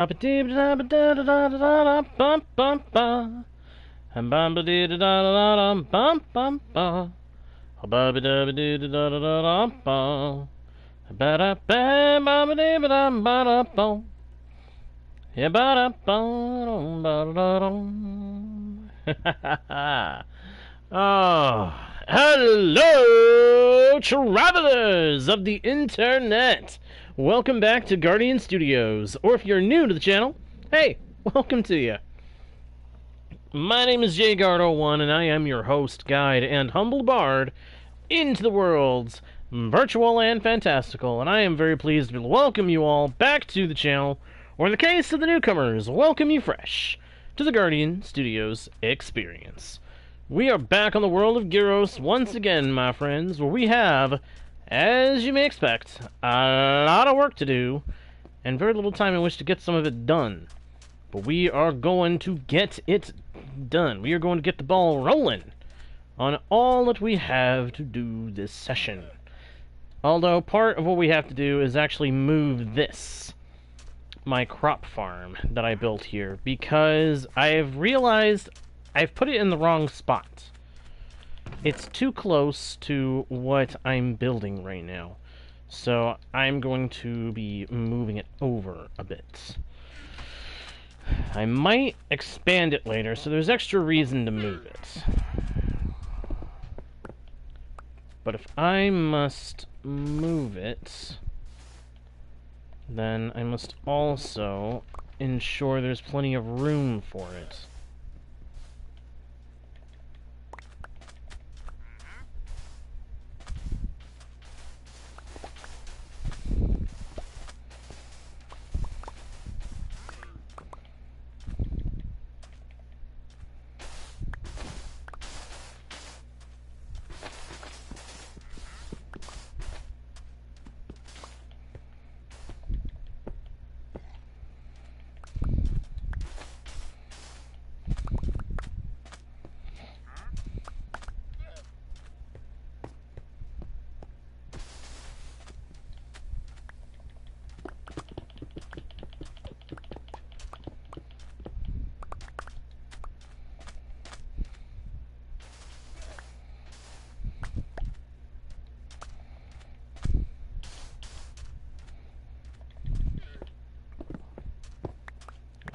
Oh, hello, travelers of the internet. Welcome back to Guardian Studios, or if you're new to the channel, hey, welcome to you. My name is JGuard01, and I am your host, guide, and humble bard into the worlds virtual and fantastical, and I am very pleased to welcome you all back to the channel, or in the case of the newcomers, welcome you fresh to the Guardian Studios experience. We are back on the world of Gyros once again, my friends, where we have, as you may expect, a lot of work to do, and very little time in which to get some of it done. But we are going to get it done. We are going to get the ball rolling on all that we have to do this session. Although part of what we have to do is actually move this, my crop farm that I built here, because I've realized I've put it in the wrong spot. It's too close to what I'm building right now. So I'm going to be moving it over a bit. I might expand it later, so there's extra reason to move it. But if I must move it, then I must also ensure there's plenty of room for it.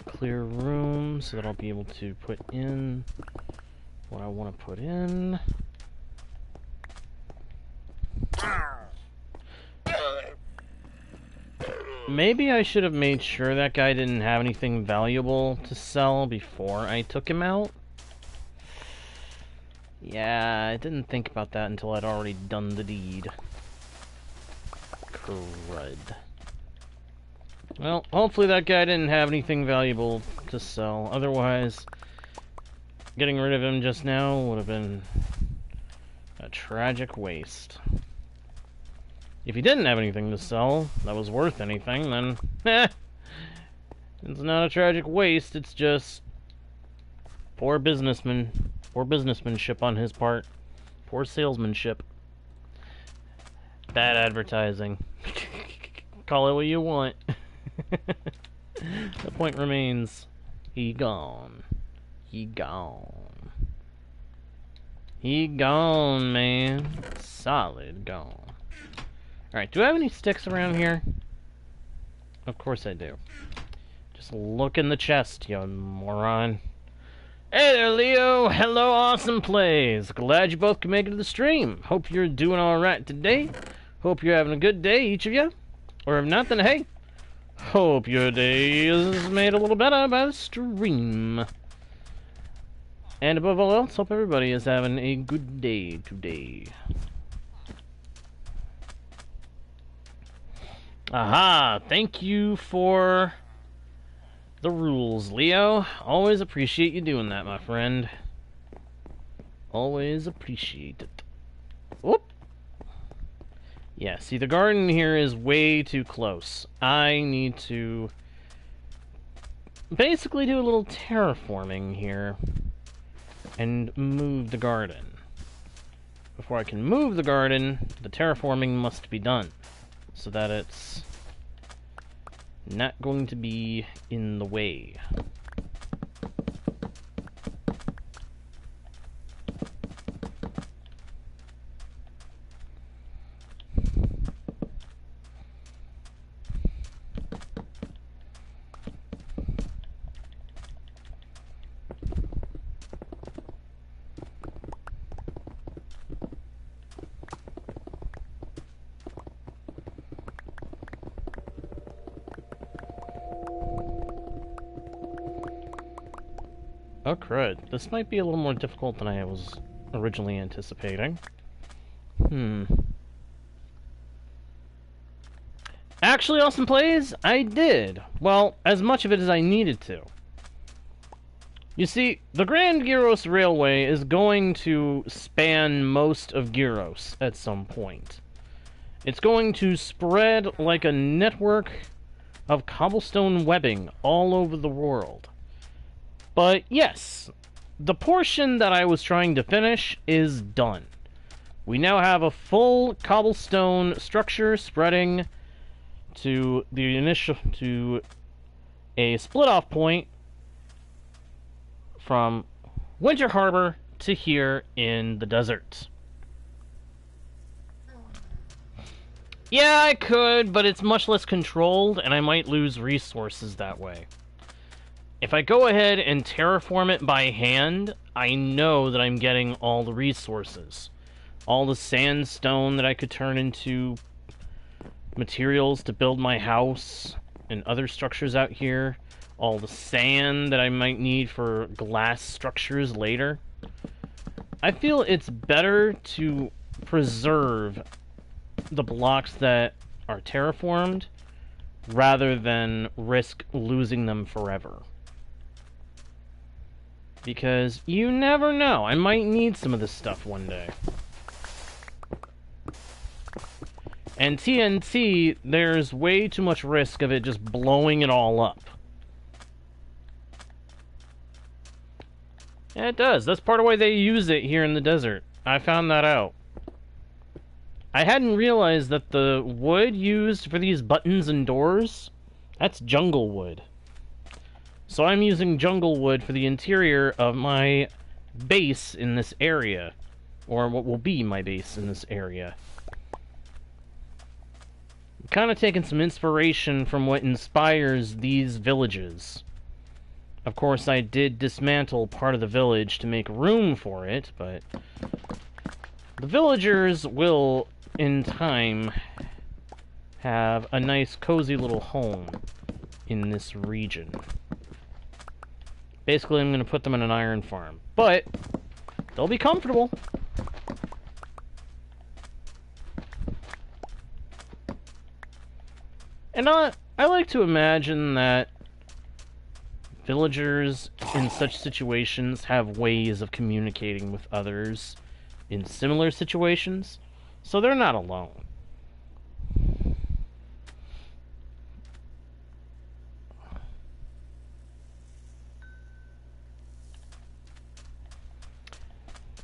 Clear room so that I'll be able to put in what I want to put in. Maybe I should have made sure that guy didn't have anything valuable to sell before I took him out. Yeah, I didn't think about that until I'd already done the deed. Crud. Well, hopefully that guy didn't have anything valuable to sell. Otherwise, getting rid of him just now would have been a tragic waste. If he didn't have anything to sell that was worth anything, then, it's not a tragic waste, it's just poor businessmanship on his part. Poor salesmanship. Bad advertising. Call it what you want. The point remains, he gone. He gone. He gone, man. Solid gone. Alright, do I have any sticks around here? Of course I do. Just look in the chest, you moron. Hey there, Leo. Hello, Awesome Plays. Glad you both can make it to the stream. Hope you're doing alright today. Hope you're having a good day, each of you. Or if not, then hey, hope your day is made a little better by the stream. And above all else, hope everybody is having a good day today. Aha! Thank you for the rules, Leo. Always appreciate you doing that, my friend. Always appreciate it. Whoop! Yeah, see, the garden here is way too close. I need to basically do a little terraforming here and move the garden. Before I can move the garden, the terraforming must be done so that it's not going to be in the way. Oh crud, this might be a little more difficult than I was originally anticipating. Actually, Awesome Plays, I did. Well, as much of it as I needed to. You see, the Grand Gyros Railway is going to span most of Gyros at some point. It's going to spread like a network of cobblestone webbing all over the world. But yes, the portion that I was trying to finish is done. We now have a full cobblestone structure spreading to a split-off point from Winter Harbor to here in the desert. Yeah, I could, but it's much less controlled, and I might lose resources that way. If I go ahead and terraform it by hand, I know that I'm getting all the resources. All the sandstone that I could turn into materials to build my house and other structures out here. All the sand that I might need for glass structures later. I feel it's better to preserve the blocks that are terraformed rather than risk losing them forever. Because you never know, I might need some of this stuff one day. And TNT, there's way too much risk of it just blowing it all up. Yeah, it does. That's part of why they use it here in the desert. I found that out. I hadn't realized that the wood used for these buttons and doors, that's jungle wood. So I'm using jungle wood for the interior of my base in this area. Or what will be my base in this area. I'm kind of taking some inspiration from what inspires these villages. Of course, I did dismantle part of the village to make room for it, but the villagers will, in time, have a nice, cozy little home in this region. Basically, I'm going to put them in an iron farm. But they'll be comfortable. And I like to imagine that villagers in such situations have ways of communicating with others in similar situations, so they're not alone.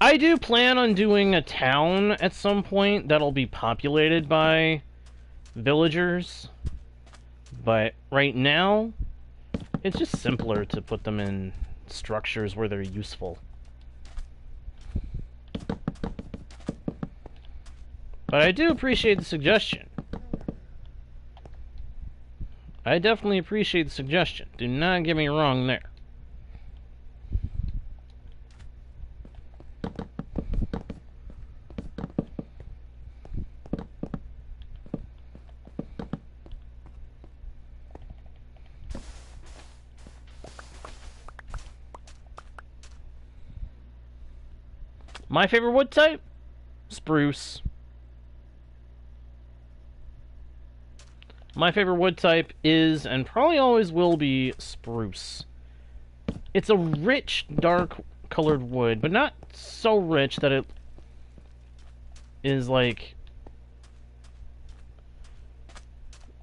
I do plan on doing a town at some point that'll be populated by villagers, but right now, it's just simpler to put them in structures where they're useful. But I do appreciate the suggestion. I definitely appreciate the suggestion. Do not get me wrong there. My favorite wood type? Spruce. My favorite wood type is, and probably always will be, spruce. It's a rich, dark colored wood, but not so rich that it is like...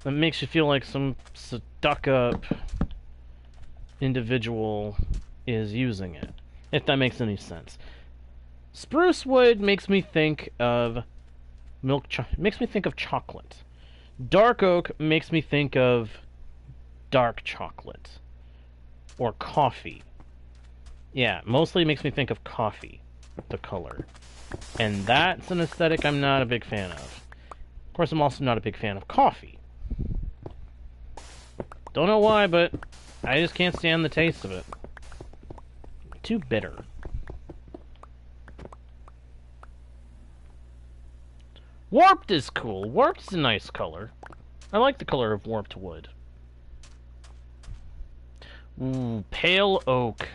it makes you feel like some stuck-up individual is using it, if that makes any sense. Spruce wood makes me think of makes me think of chocolate. Dark oak makes me think of dark chocolate. Or coffee. Yeah, mostly makes me think of coffee, the color. And that's an aesthetic I'm not a big fan of. Of course, I'm also not a big fan of coffee. Don't know why, but I just can't stand the taste of it. Too bitter. Warped is cool. Warped's a nice color. I like the color of warped wood. Ooh, pale oak.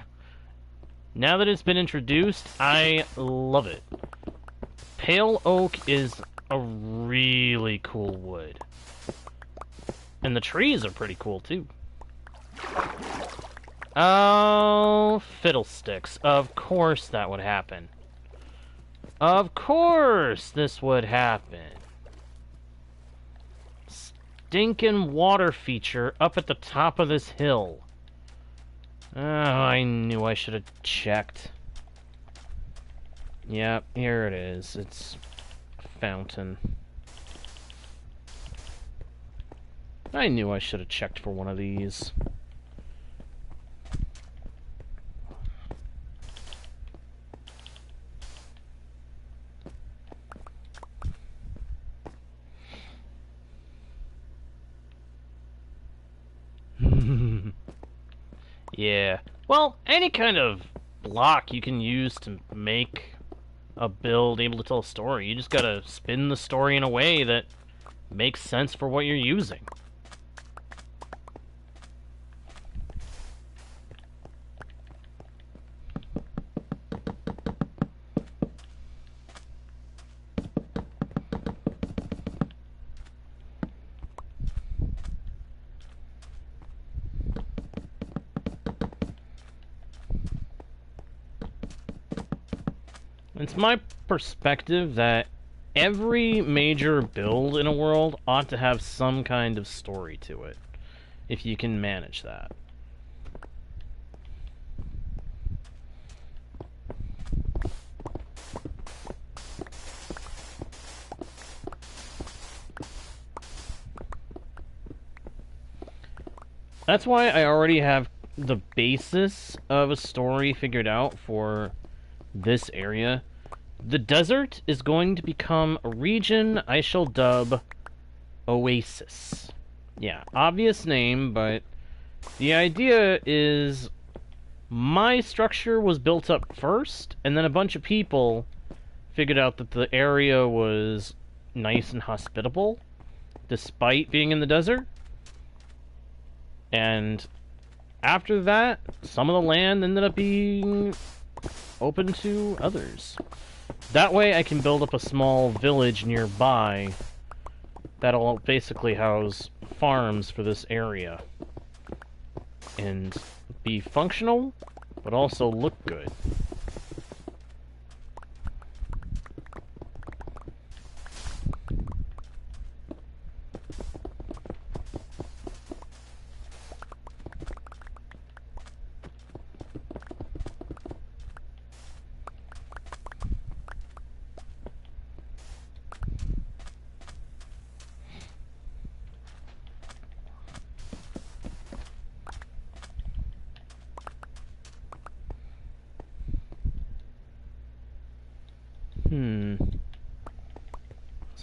Now that it's been introduced, I love it. Pale oak is a really cool wood. And the trees are pretty cool, too. Oh, fiddlesticks. Of course that would happen. Of course this would happen. Stinkin' water feature up at the top of this hill. Oh, I knew I should have checked. Yep, here it is. It's a fountain. I knew I should have checked for one of these. Yeah. Well, any kind of block you can use to make a build able to tell a story. You just gotta spin the story in a way that makes sense for what you're using. It's my perspective that every major build in a world ought to have some kind of story to it, if you can manage that. That's why I already have the basis of a story figured out for this area. The desert is going to become a region I shall dub Oasis. Yeah, obvious name, but the idea is my structure was built up first, and then a bunch of people figured out that the area was nice and hospitable, despite being in the desert. And after that, some of the land ended up being open to others. That way I can build up a small village nearby that'll basically house farms for this area. And be functional, but also look good.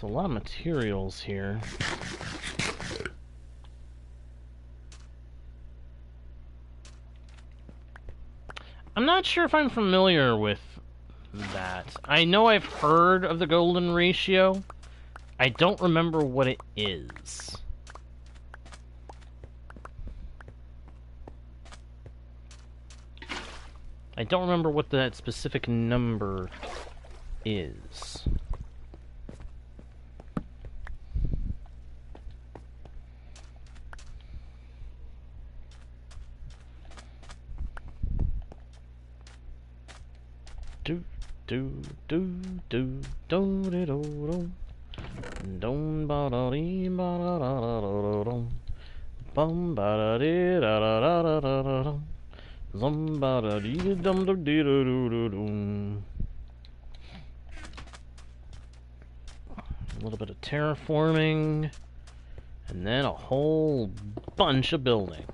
There's a lot of materials here. I'm not sure if I'm familiar with that. I know I've heard of the golden ratio. I don't remember what it is. I don't remember what that specific number is. Do do do do do do do dum ba da dee ba da da da da dum bum ba da dee da da da da da da dum zum ba da dee dum dum dee do do do dum. A little bit of terraforming, And then a whole bunch of building.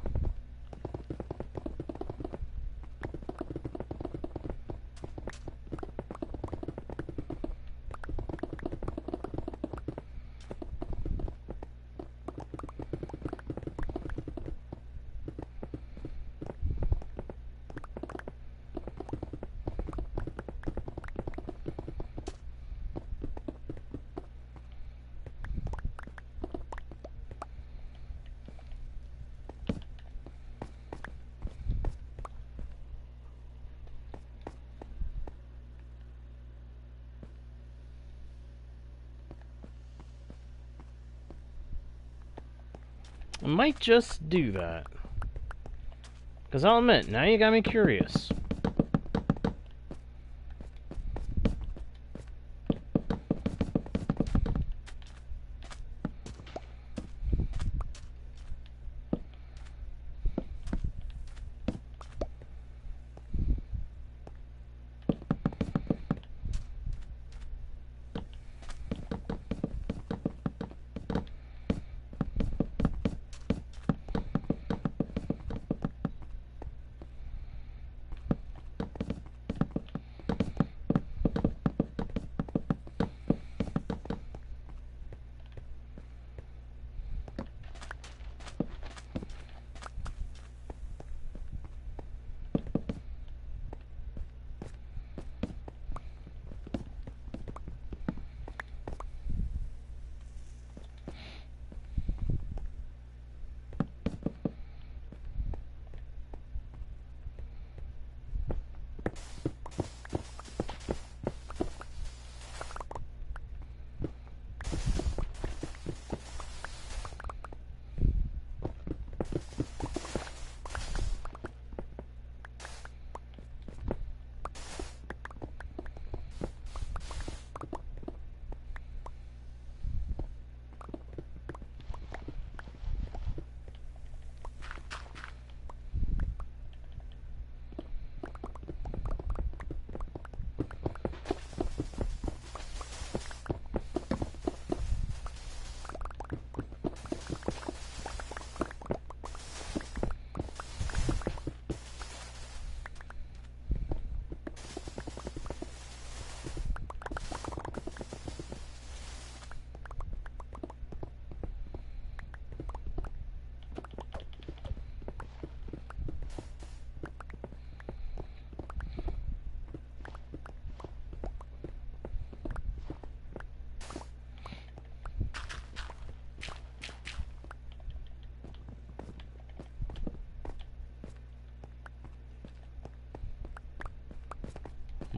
I might just do that. Because I'll admit, now you got me curious.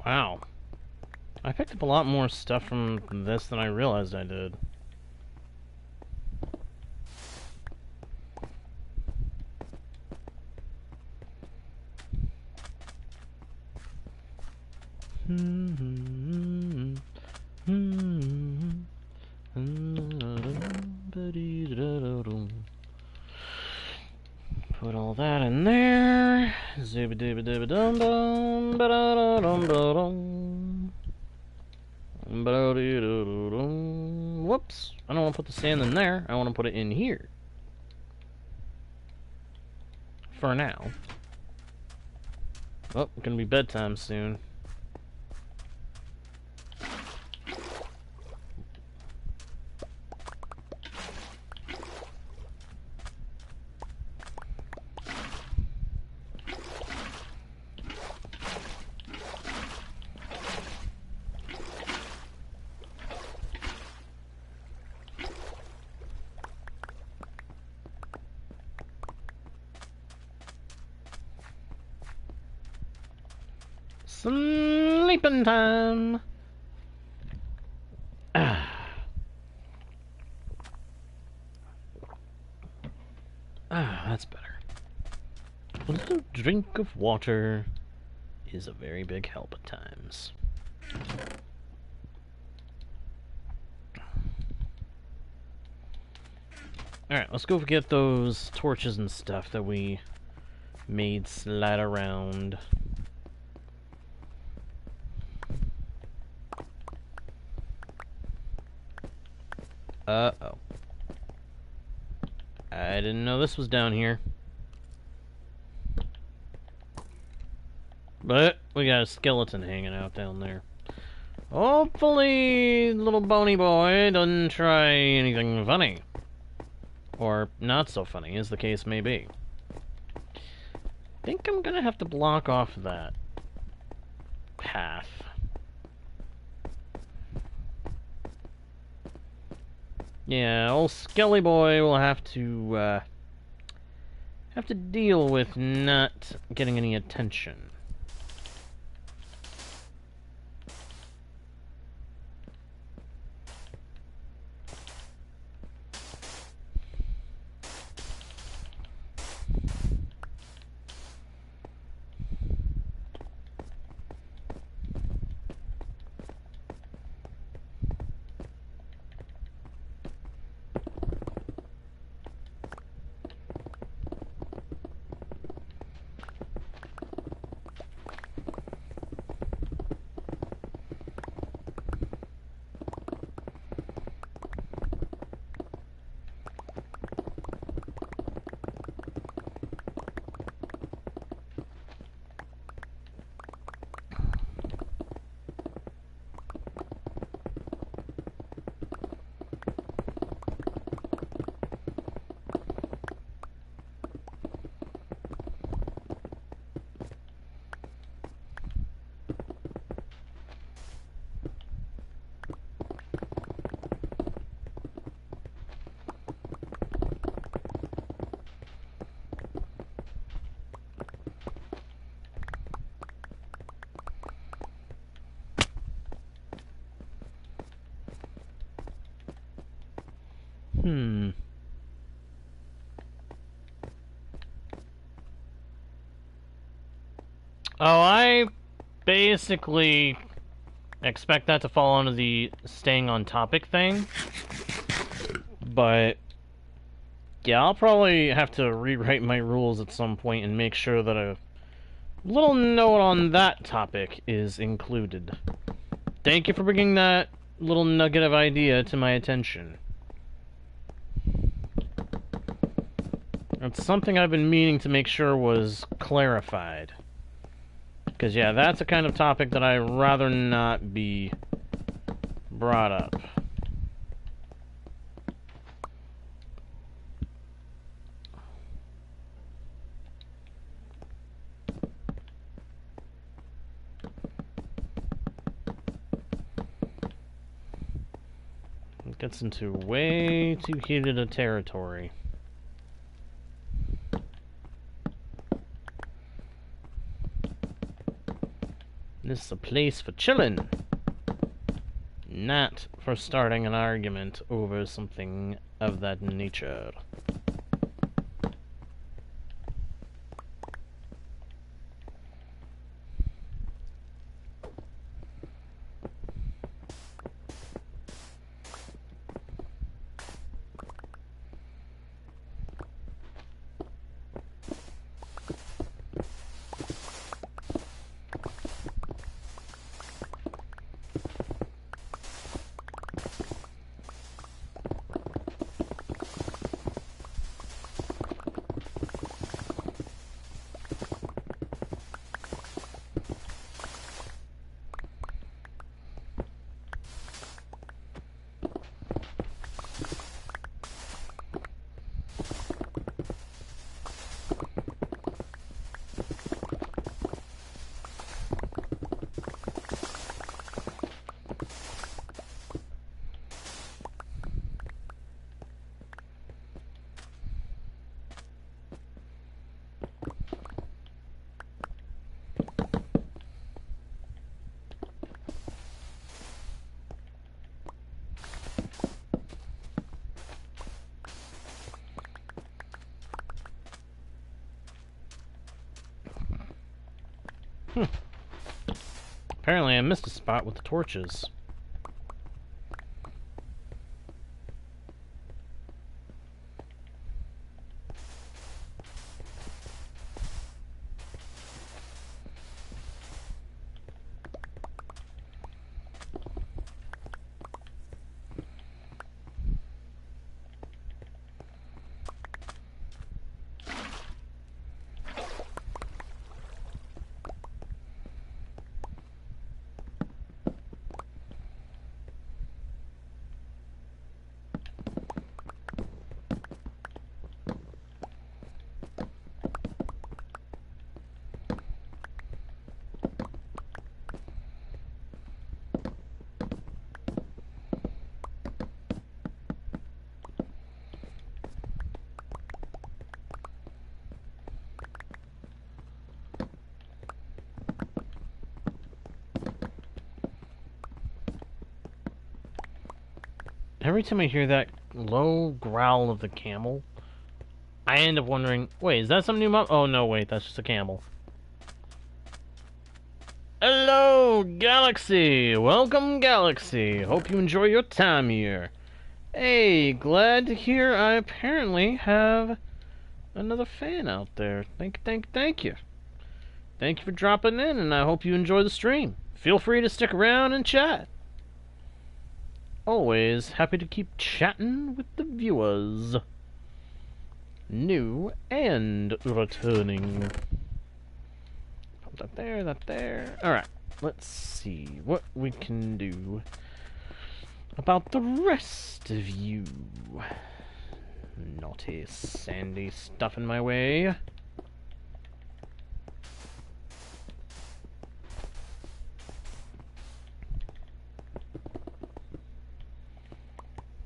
Wow. I picked up a lot more stuff from this than I realized I did. Put all that in there. Zibba-dibba-dibba-dum-dum, ba-da-da-dum-ba-dum. Ba-da-dee-doo-doo-dum. Whoops. I don't want to put the sand in there. I want to put it in here. For now. Oh, it's gonna be bedtime soon. Sleeping time. That's better. A little drink of water is a very big help at times. Alright, let's go get those torches and stuff that we made slide around. Uh-oh. I didn't know this was down here. But we got a skeleton hanging out down there. Hopefully, little bony boy doesn't try anything funny. Or not so funny, as the case may be. I think I'm gonna have to block off that path. Yeah, old Skelly boy will have to deal with not getting any attention. Oh, I basically expect that to fall under the staying on topic thing. But yeah, I'll probably have to rewrite my rules at some point and make sure that a little note on that topic is included. Thank you for bringing that little nugget of idea to my attention. It's something I've been meaning to make sure was clarified. Because, yeah, that's a kind of topic that I'd rather not be brought up. It gets into way too heated a territory. This is a place for chillin', not for starting an argument over something of that nature. Apparently I missed a spot with the torches. every time I hear that low growl of the camel, I end up wondering, wait, is that some new mob? Oh, no, wait, that's just a camel. Hello, Galaxy! Welcome, Galaxy! Hope you enjoy your time here. Hey, glad to hear I apparently have another fan out there. Thank you. Thank you for dropping in, and I hope you enjoy the stream. Feel free to stick around and chat. Always happy to keep chatting with the viewers. New and returning. Put that there, that there. Alright, let's see what we can do about the rest of you. Naughty, sandy stuff in my way.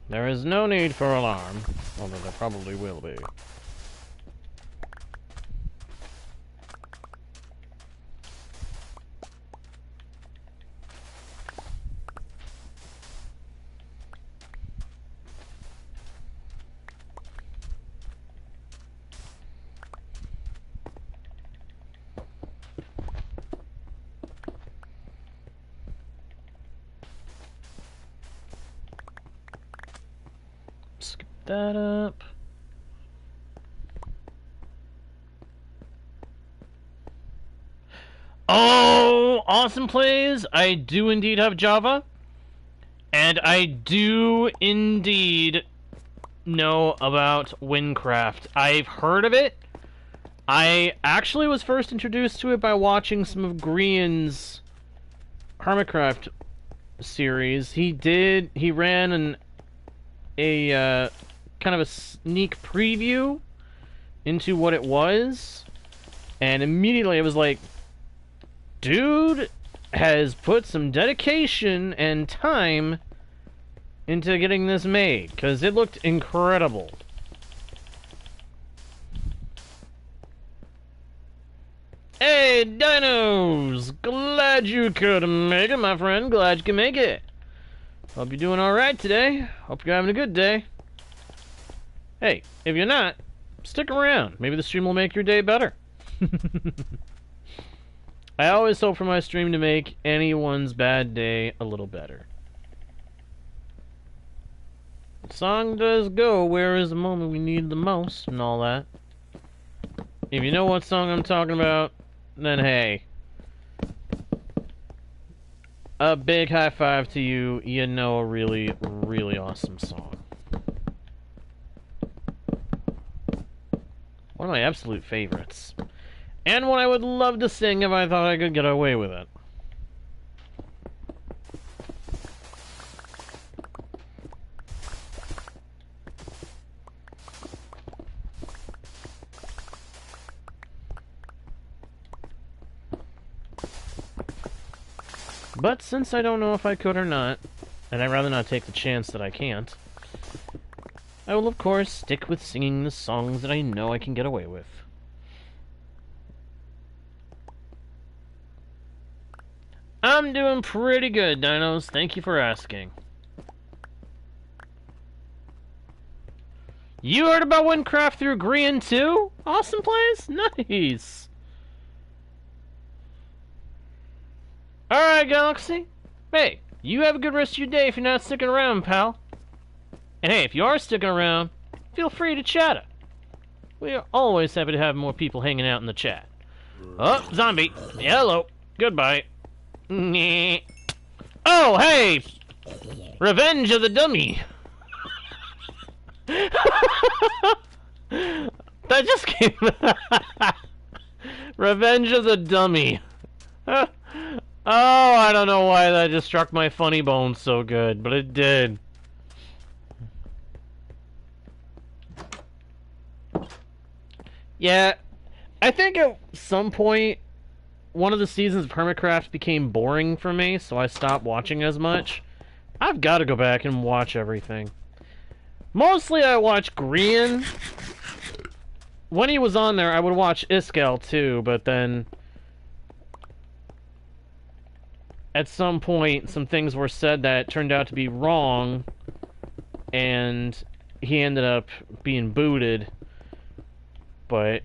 There is no need for alarm, although there probably will be. Skip that up. Oh, awesome plays! I do indeed have Java, and I do indeed know about Windcraft. I've heard of it. I actually was first introduced to it by watching some of Grian's Hermitcraft series. He ran a kind of a sneak preview into what it was, and immediately I was like, dude has put some dedication and time into getting this made, because it looked incredible. Hey, Dinos! Glad you could make it, my friend. Glad you can make it. Hope you're doing alright today. Hope you're having a good day. Hey, if you're not, stick around. Maybe the stream will make your day better. I always hope for my stream to make anyone's bad day a little better. The song does go, where is the moment we need the most, and all that. If you know what song I'm talking about, then hey. A big high five to you. You know a really, really awesome song. One of my absolute favorites. And one I would love to sing if I thought I could get away with it. But since I don't know if I could or not, and I'd rather not take the chance that I can't, I will of course stick with singing the songs that I know I can get away with. I'm doing pretty good, Dinos. Thank you for asking. You heard about Windcraft through Grian too? Awesome plays? Nice! Alright, Galaxy. Hey, you have a good rest of your day if you're not sticking around, pal. And hey, if you are sticking around, feel free to chat. We are always happy to have more people hanging out in the chat. Oh, zombie. Hello. Goodbye. Oh, hey! Revenge of the Dummy. That just came... Revenge of the Dummy. Oh, I don't know why that just struck my funny bone so good, but it did. Yeah, I think at some point, one of the seasons of Hermitcraft became boring for me, so I stopped watching as much. I've got to go back and watch everything. Mostly I watch Grian. When he was on there, I would watch Iskel too, but then at some point, some things were said that turned out to be wrong, and he ended up being booted. But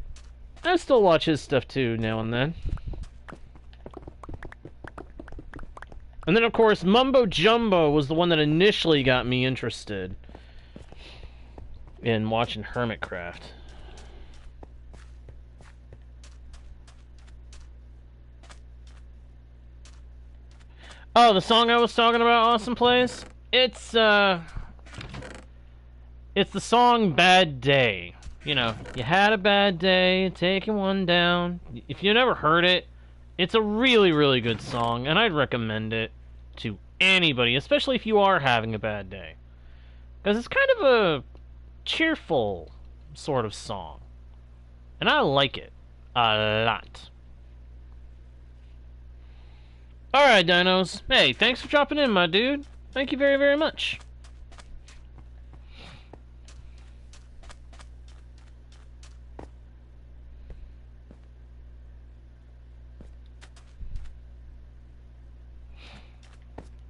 I still watch his stuff too now and then. And then, of course, Mumbo Jumbo was the one that initially got me interested in watching Hermitcraft. Oh, the song I was talking about, Awesome Place? It's the song Bad Day. You know, you had a bad day, taking one down. If you never heard it, it's a really, really good song, and I'd recommend it to anybody, especially if you are having a bad day. Because it's kind of a cheerful sort of song. And I like it a lot. Alright, dinos. Hey, thanks for dropping in, my dude. Thank you very, very much.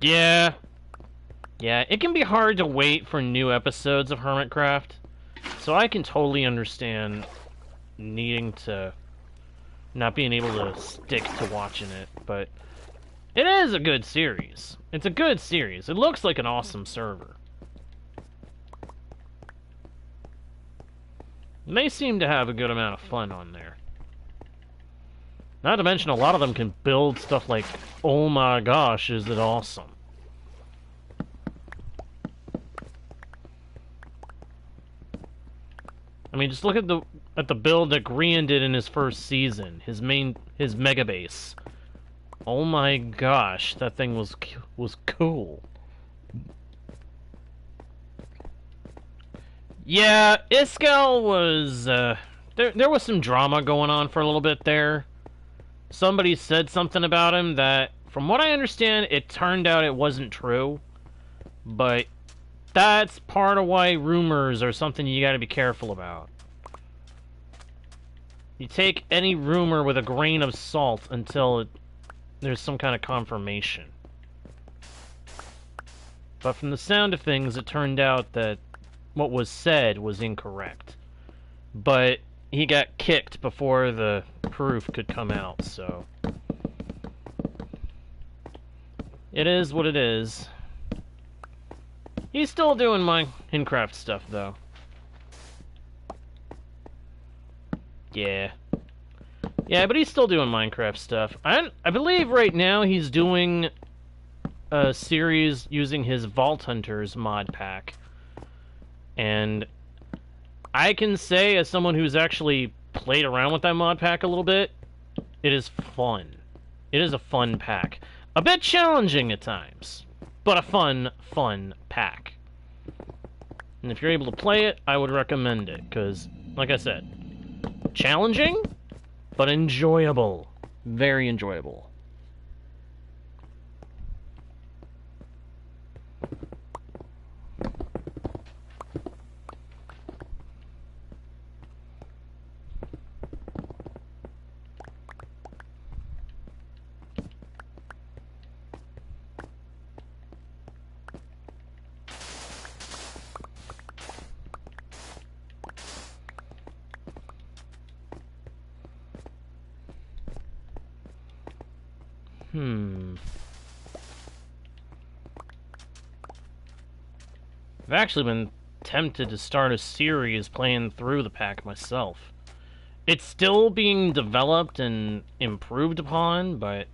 Yeah. Yeah, it can be hard to wait for new episodes of Hermitcraft. So I can totally understand needing to not being able to stick to watching it, but it is a good series. It's a good series. It looks like an awesome server. And they seem to have a good amount of fun on there. Not to mention, a lot of them can build stuff like, oh my gosh, is it awesome. I mean, just look at the build that Grian did in his first season. His mega base. Oh my gosh, that thing was cool. Yeah, Iskall was there was some drama going on for a little bit there. Somebody said something about him that, from what I understand, it turned out it wasn't true. But that's part of why rumors are something you gotta be careful about. You take any rumor with a grain of salt until there's some kind of confirmation. But from the sound of things, it turned out that what was said was incorrect. But he got kicked before the proof could come out, so it is what it is. He's still doing Minecraft stuff, though. Yeah. Yeah, but he's still doing Minecraft stuff. I believe right now he's doing a series using his Vault Hunters mod pack. And I can say, as someone who's actually played around with that mod pack a little bit, it is fun. It is a fun pack. A bit challenging at times, but a fun pack. And if you're able to play it, I would recommend it, because, like I said, challenging, but enjoyable. Very enjoyable. I've actually been tempted to start a series playing through the pack myself. It's still being developed and improved upon, but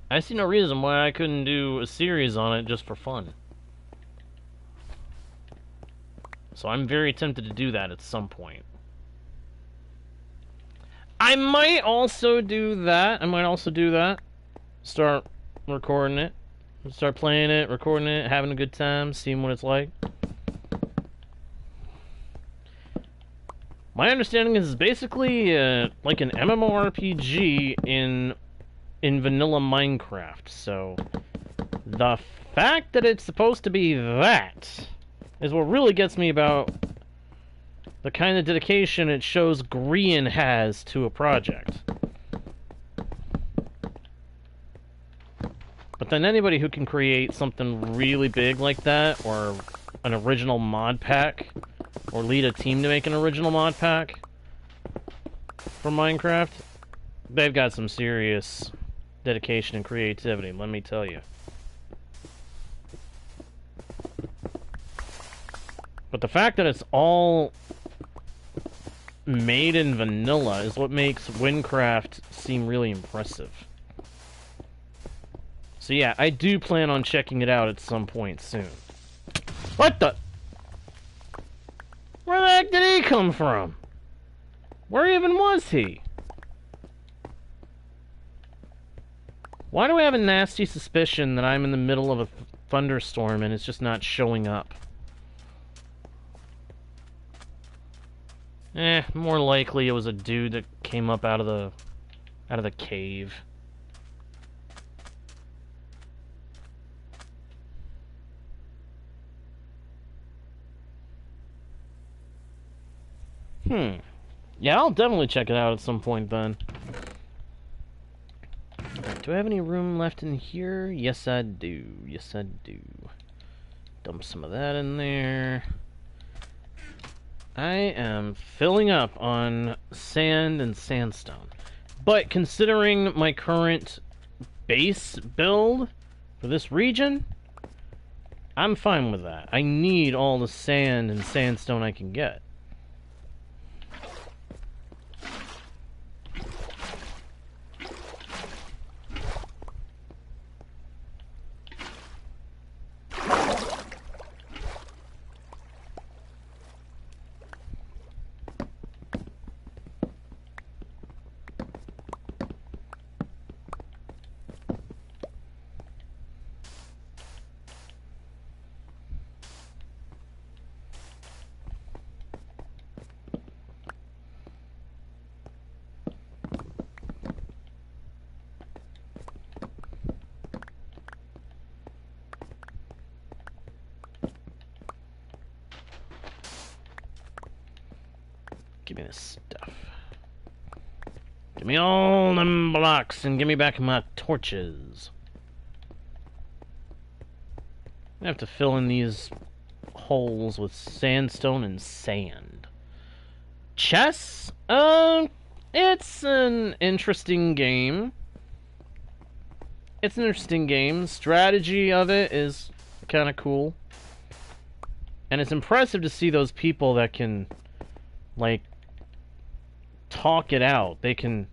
I see no reason why I couldn't do a series on it just for fun. So I'm very tempted to do that at some point. I might also do that. Start recording it. Start playing it, recording it, having a good time, seeing what it's like. My understanding is it's basically like an MMORPG in vanilla Minecraft, so the fact that it's supposed to be that is what really gets me about the kind of dedication it shows Grian has to a project. But then anybody who can create something really big like that, or an original mod pack, or lead a team to make an original mod pack for Minecraft, they've got some serious dedication and creativity, let me tell you. But the fact that it's all made in vanilla is what makes Winecraft seem really impressive. So yeah, I do plan on checking it out at some point soon. What the? Where the heck did he come from? Where even was he? Why do I have a nasty suspicion that I'm in the middle of a thunderstorm and it's just not showing up? More likely it was a dude that came up out of the cave. Yeah, I'll definitely check it out at some point then. Do I have any room left in here? Yes, I do. Yes, I do. Dump some of that in there. I am filling up on sand and sandstone. But considering my current base build for this region, I'm fine with that. I need all the sand and sandstone I can get. Give me this stuff. Give me all them blocks and give me back my torches. I have to fill in these holes with sandstone and sand. Chess? It's an interesting game. It's an interesting game. Strategy of it is kind of cool. And it's impressive to see those people that can, like, talk it out. They can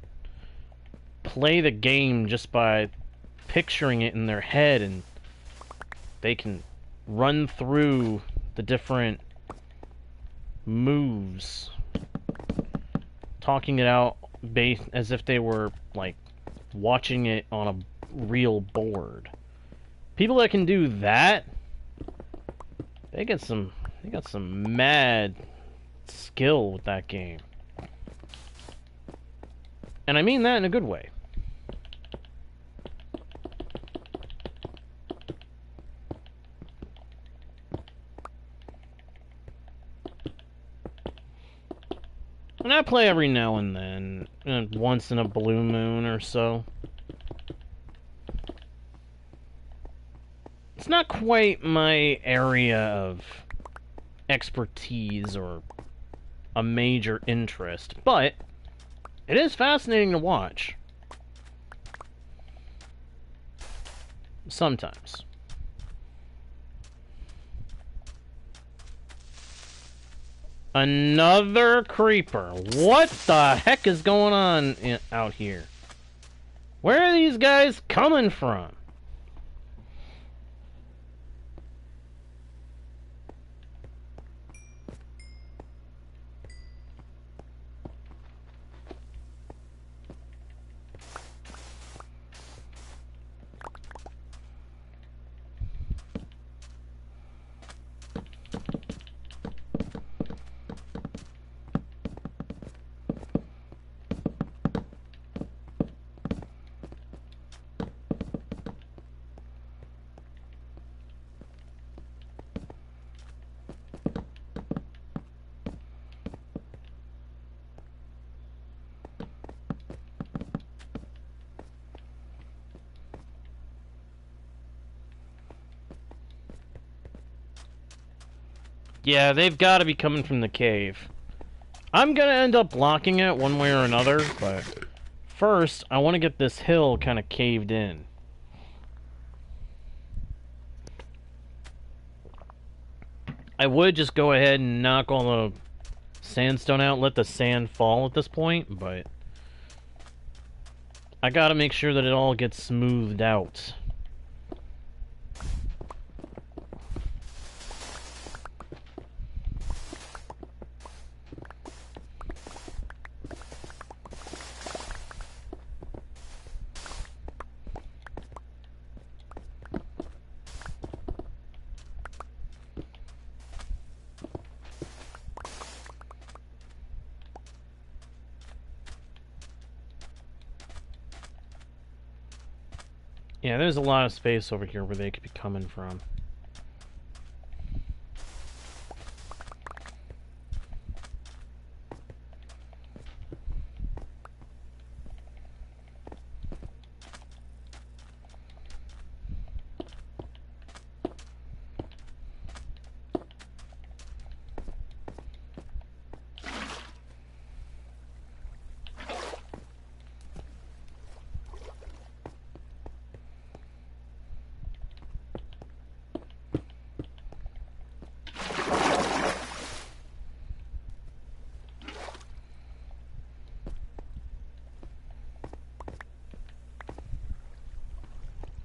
play the game just by picturing it in their head, and they can run through the different moves, talking it out as if they were like watching it on a real board. People that can do that, they got some mad skill with that game. And I mean that in a good way. And I play every now and then, once in a blue moon or so. It's not quite my area of expertise or a major interest, but it is fascinating to watch. Sometimes. Another creeper. What the heck is going on out here? Where are these guys coming from? Yeah, they've got to be coming from the cave. I'm gonna end up blocking it one way or another, but first, I want to get this hill kind of caved in. I would just go ahead and knock all the sandstone out, let the sand fall at this point, but I gotta make sure that it all gets smoothed out. Yeah, there's a lot of space over here where they could be coming from.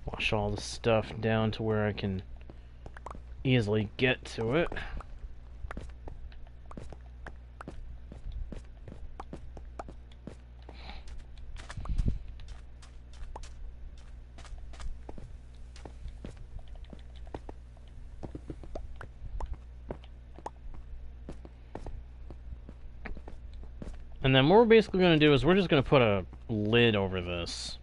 Wash all the stuff down to where I can easily get to it. And then what we're basically going to do is we're just going to put a lid over this.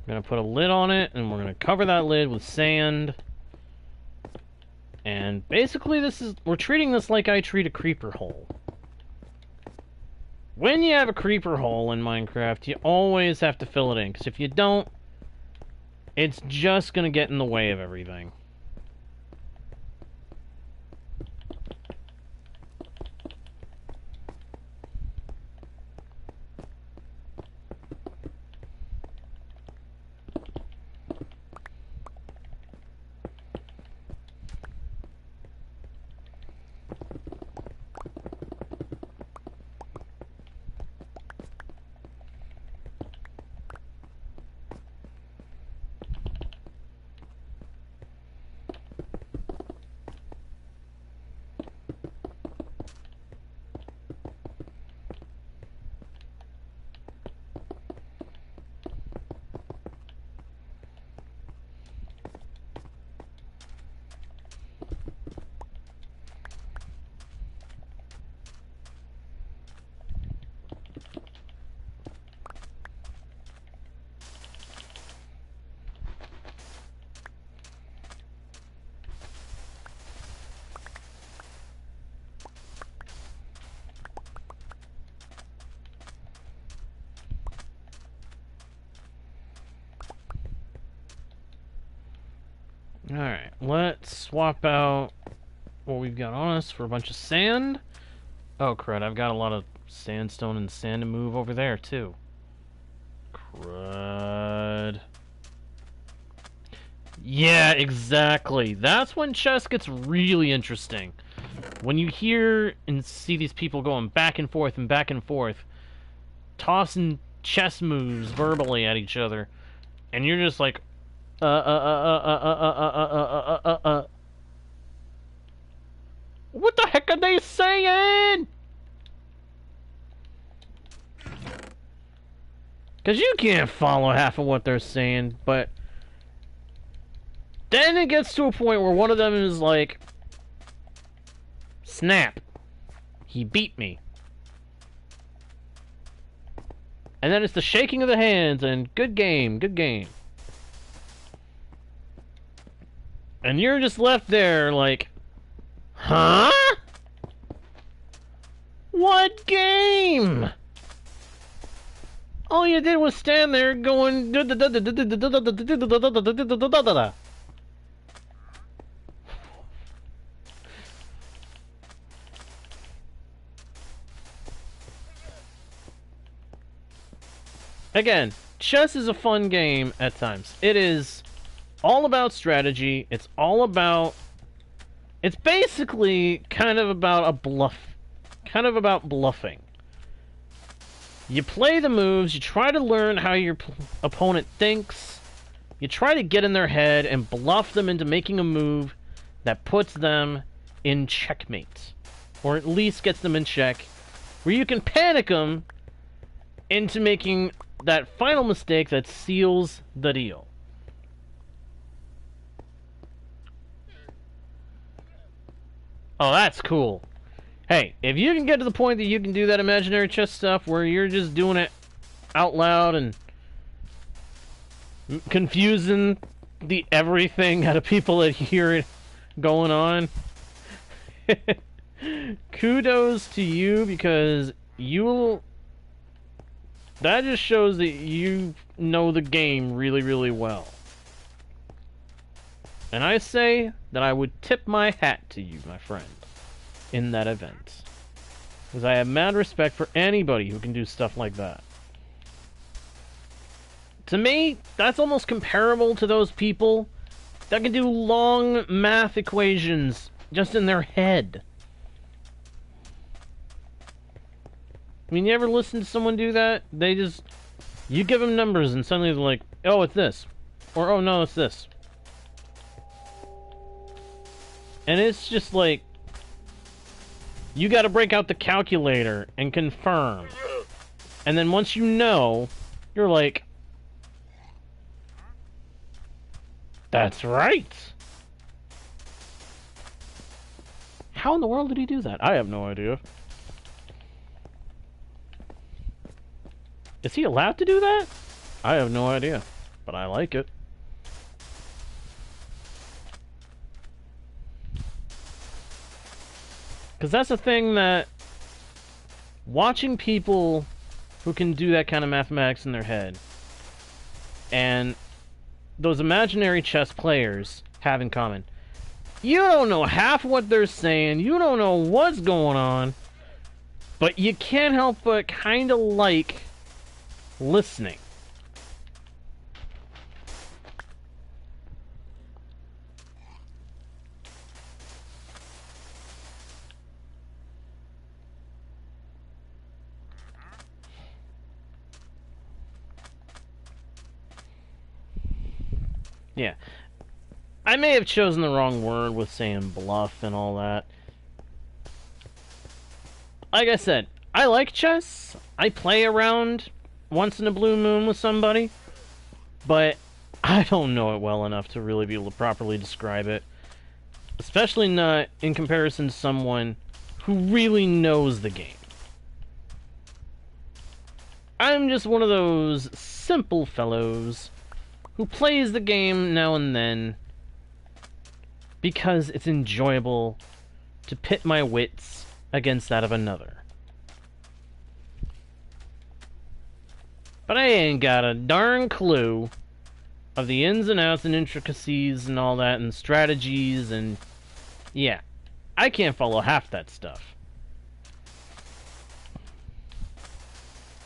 We're going to put a lid on it, and we're going to cover that lid with sand. And basically we're treating this like I treat a creeper hole. When you have a creeper hole in Minecraft, you always have to fill it in, because if you don't, it's just going to get in the way of everything. Alright, let's swap out what we've got on us for a bunch of sand. Oh, crud, I've got a lot of sandstone and sand to move over there, too. Crud. Yeah, exactly. That's when chess gets really interesting. When you hear and see these people going back and forth, tossing chess moves verbally at each other, and you're just like, what the heck are they saying? Because you can't follow half of what they're saying, but then it gets to a point where one of them is like, snap, he beat me. And then it's the shaking of the hands and good game, good game. And you're just left there like, huh? What game? All you did was stand there going... Again, chess is a fun game at times. It is all about strategy. It's all about... It's basically kind of about a bluff. Kind of about bluffing. You play the moves, you try to learn how your opponent thinks, you try to get in their head and bluff them into making a move that puts them in checkmate. Or at least gets them in check, where you can panic them into making that final mistake that seals the deal. Oh, that's cool. Hey, if you can get to the point that you can do that imaginary chess stuff where you're just doing it out loud and confusing the everything out of people that hear it going on, kudos to you, because you'll... That just shows that you know the game really, really well. And I say that I would tip my hat to you, my friend, in that event. Because I have mad respect for anybody who can do stuff like that. To me, that's almost comparable to those people that can do long math equations just in their head. I mean, you ever listen to someone do that? They just... You give them numbers and suddenly they're like, oh, it's this. Or, oh, no, it's this. And it's just like... You gotta break out the calculator and confirm. And then once you know, you're like... That's right! How in the world did he do that? I have no idea. Is he allowed to do that? I have no idea, but I like it. Because that's the thing that... Watching people who can do that kind of mathematics in their head, and those imaginary chess players have in common. You don't know half what they're saying, you don't know what's going on, but you can't help but kind of like listening. Yeah. I may have chosen the wrong word with saying bluff and all that. Like I said, I like chess. I play around once in a blue moon with somebody, but I don't know it well enough to really be able to properly describe it. Especially not in comparison to someone who really knows the game. I'm just one of those simple fellows who plays the game now and then because it's enjoyable to pit my wits against that of another. But I ain't got a darn clue of the ins and outs and intricacies and all that and strategies and... Yeah, I can't follow half that stuff.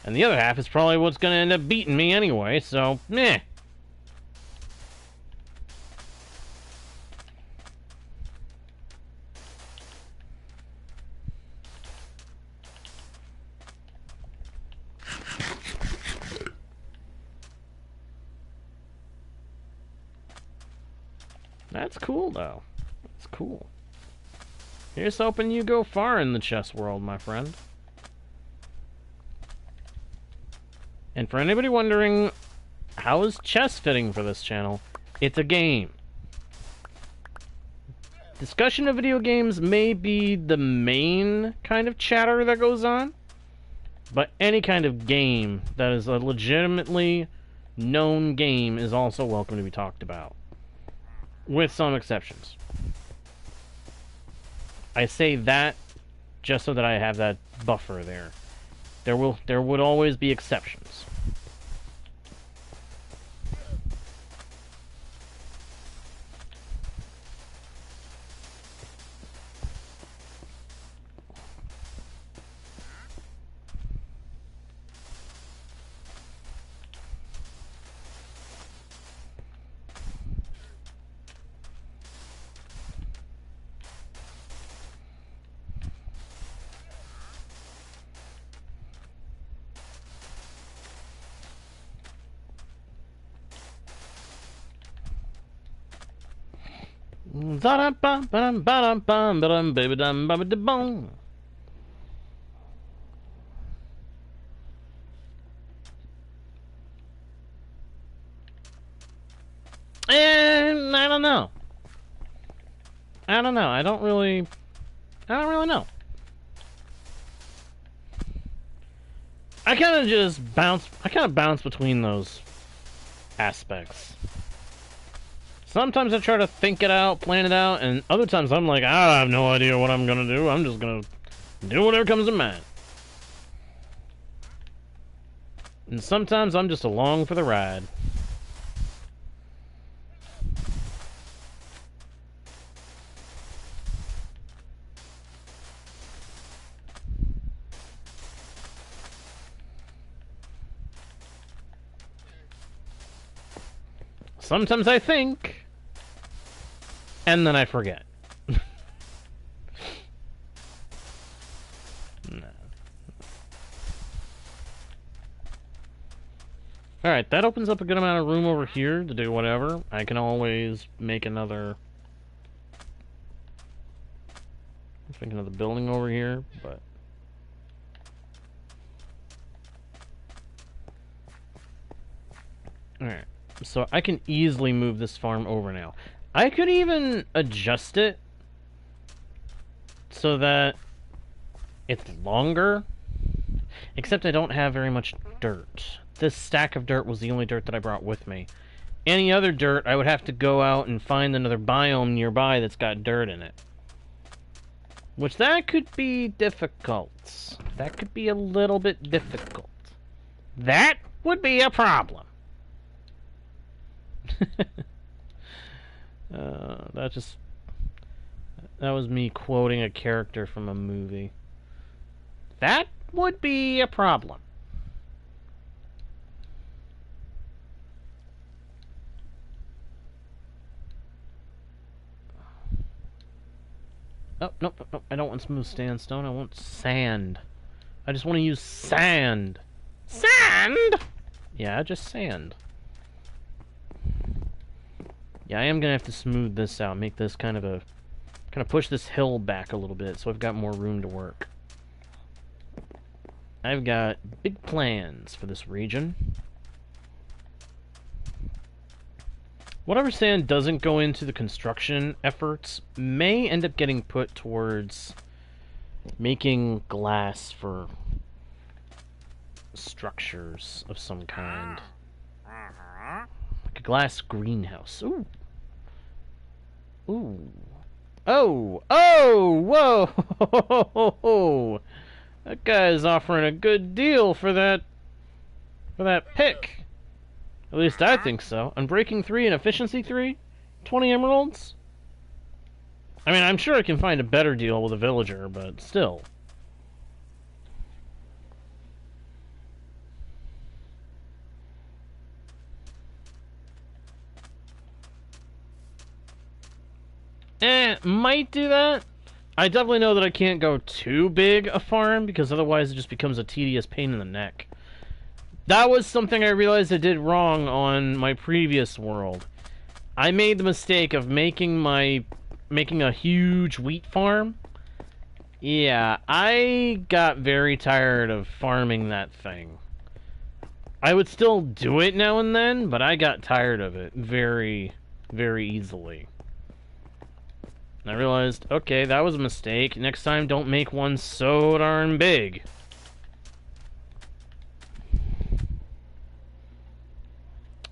And the other half is probably what's going to end up beating me anyway, so, meh. That's cool, though. That's cool. Here's hoping you go far in the chess world, my friend. And for anybody wondering, how is chess fitting for this channel? It's a game. Discussion of video games may be the main kind of chatter that goes on, but any kind of game that is a legitimately known game is also welcome to be talked about. With some exceptions. I say that just so that I have that buffer there. There would always be exceptions. And I don't know. I don't know. I don't really know. I kind of bounce between those aspects. Sometimes I try to think it out, plan it out, and other times I'm like, I have no idea what I'm gonna do. I'm just gonna do whatever comes to mind. And sometimes I'm just along for the ride. Sometimes I think, and then I forget. No. Alright, that opens up a good amount of room over here to do whatever. I can always make another building over here, but alright. So I can easily move this farm over now. I could even adjust it so that it's longer, except I don't have very much dirt. This stack of dirt was the only dirt that I brought with me. Any other dirt, I would have to go out and find another biome nearby that's got dirt in it. Which, that could be difficult. That could be a little bit difficult. That would be a problem. That was me quoting a character from a movie. That would be a problem. Oh, nope, nope, I don't want smooth sandstone, I want sand. I just want to use sand. Sand? Yeah, just sand. Yeah, I am gonna have to smooth this out, make this kind of push this hill back a little bit so I've got more room to work. I've got big plans for this region. Whatever sand doesn't go into the construction efforts may end up getting put towards making glass for structures of some kind. Like a glass greenhouse. Ooh. Ooh. Oh! Oh! Whoa! That guy's offering a good deal for that pick. At least I think so. Unbreaking 3 and Efficiency 3? 20 emeralds? I mean, I'm sure I can find a better deal with a villager, but still. Might do that. I definitely know that I can't go too big a farm, because otherwise it just becomes a tedious pain in the neck. That was something I realized I did wrong on my previous world. I made the mistake of making a huge wheat farm. Yeah, I got very tired of farming that thing. I would still do it now and then, but I got tired of it very, very easily. And I realized, okay, that was a mistake. Next time, don't make one so darn big.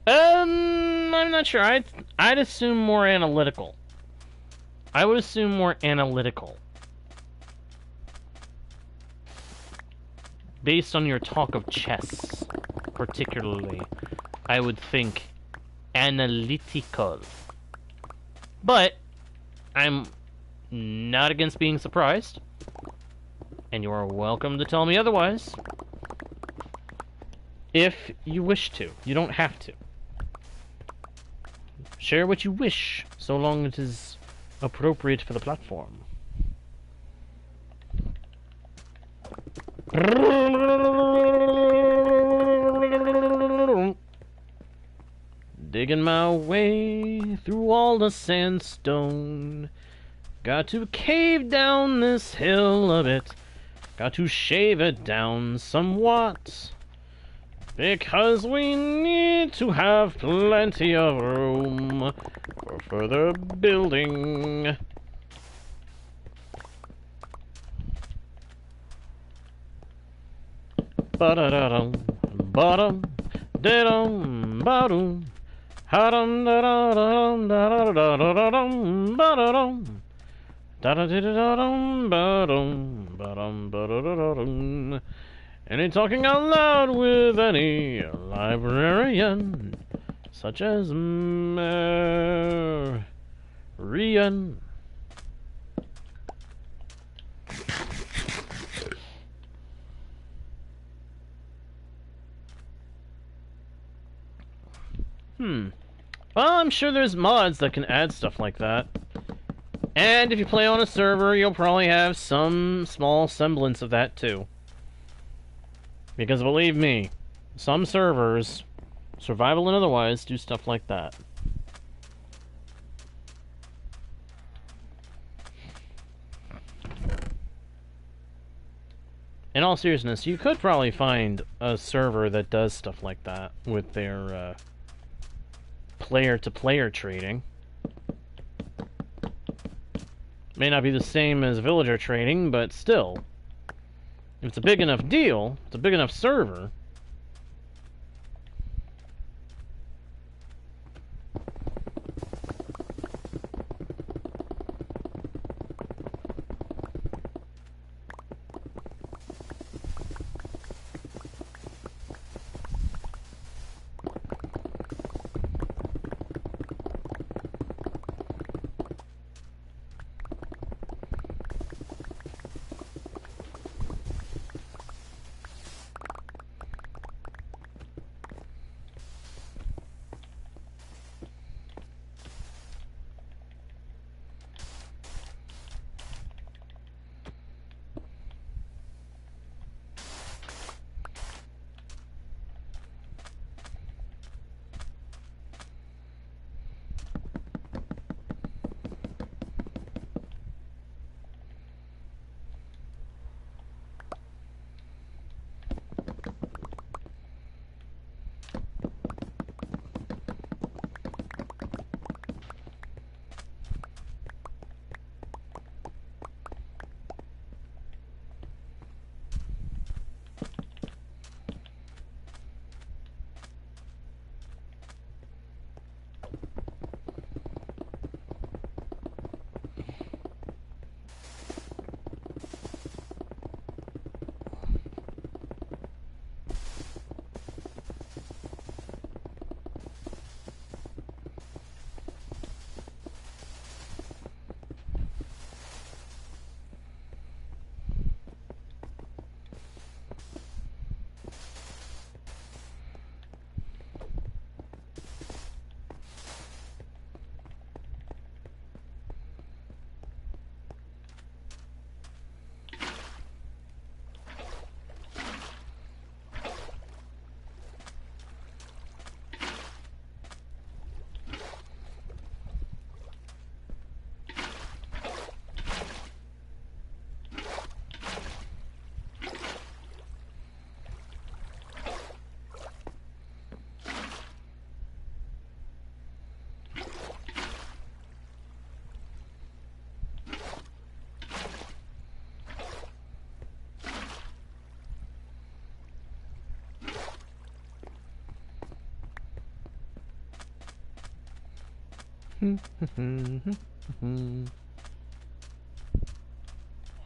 I'm not sure. I'd assume more analytical. I would assume more analytical. Based on your talk of chess, particularly, I would think analytical. But I'm not against being surprised, and you are welcome to tell me otherwise. If you wish to. You don't have to. Share what you wish, so long as it is appropriate for the platform. Digging my way through all the sandstone. Got to cave down this hill a bit. Got to shave it down somewhat. Because we need to have plenty of room for further building. Ba-da-da-dum, ba-dum, da-dum, ba-dum, ha-dum, da-da-dum, da-da-da-da-da-dum, ba-da-dum, da-da-da-da-dum, ba-dum, ba-dum, ba-da-da-da-dum. Any talking out loud with any librarian, such as Marian. Well, I'm sure there's mods that can add stuff like that. And if you play on a server, you'll probably have some small semblance of that too. Because believe me, some servers, survival and otherwise, do stuff like that. In all seriousness, you could probably find a server that does stuff like that with their player-to-player trading. May not be the same as villager trading, but still. If it's a big enough deal, it's a big enough server.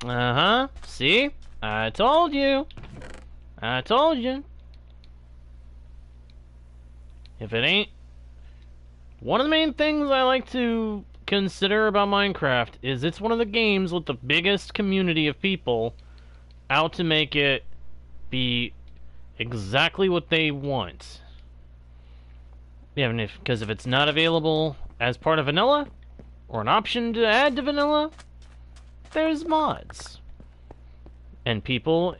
Uh-huh. See? I told you. I told you. If it ain't... One of the main things I like to consider about Minecraft is it's one of the games with the biggest community of people out to make it be exactly what they want. Yeah, and because if it's not available as part of vanilla, or an option to add to vanilla, there's mods. And people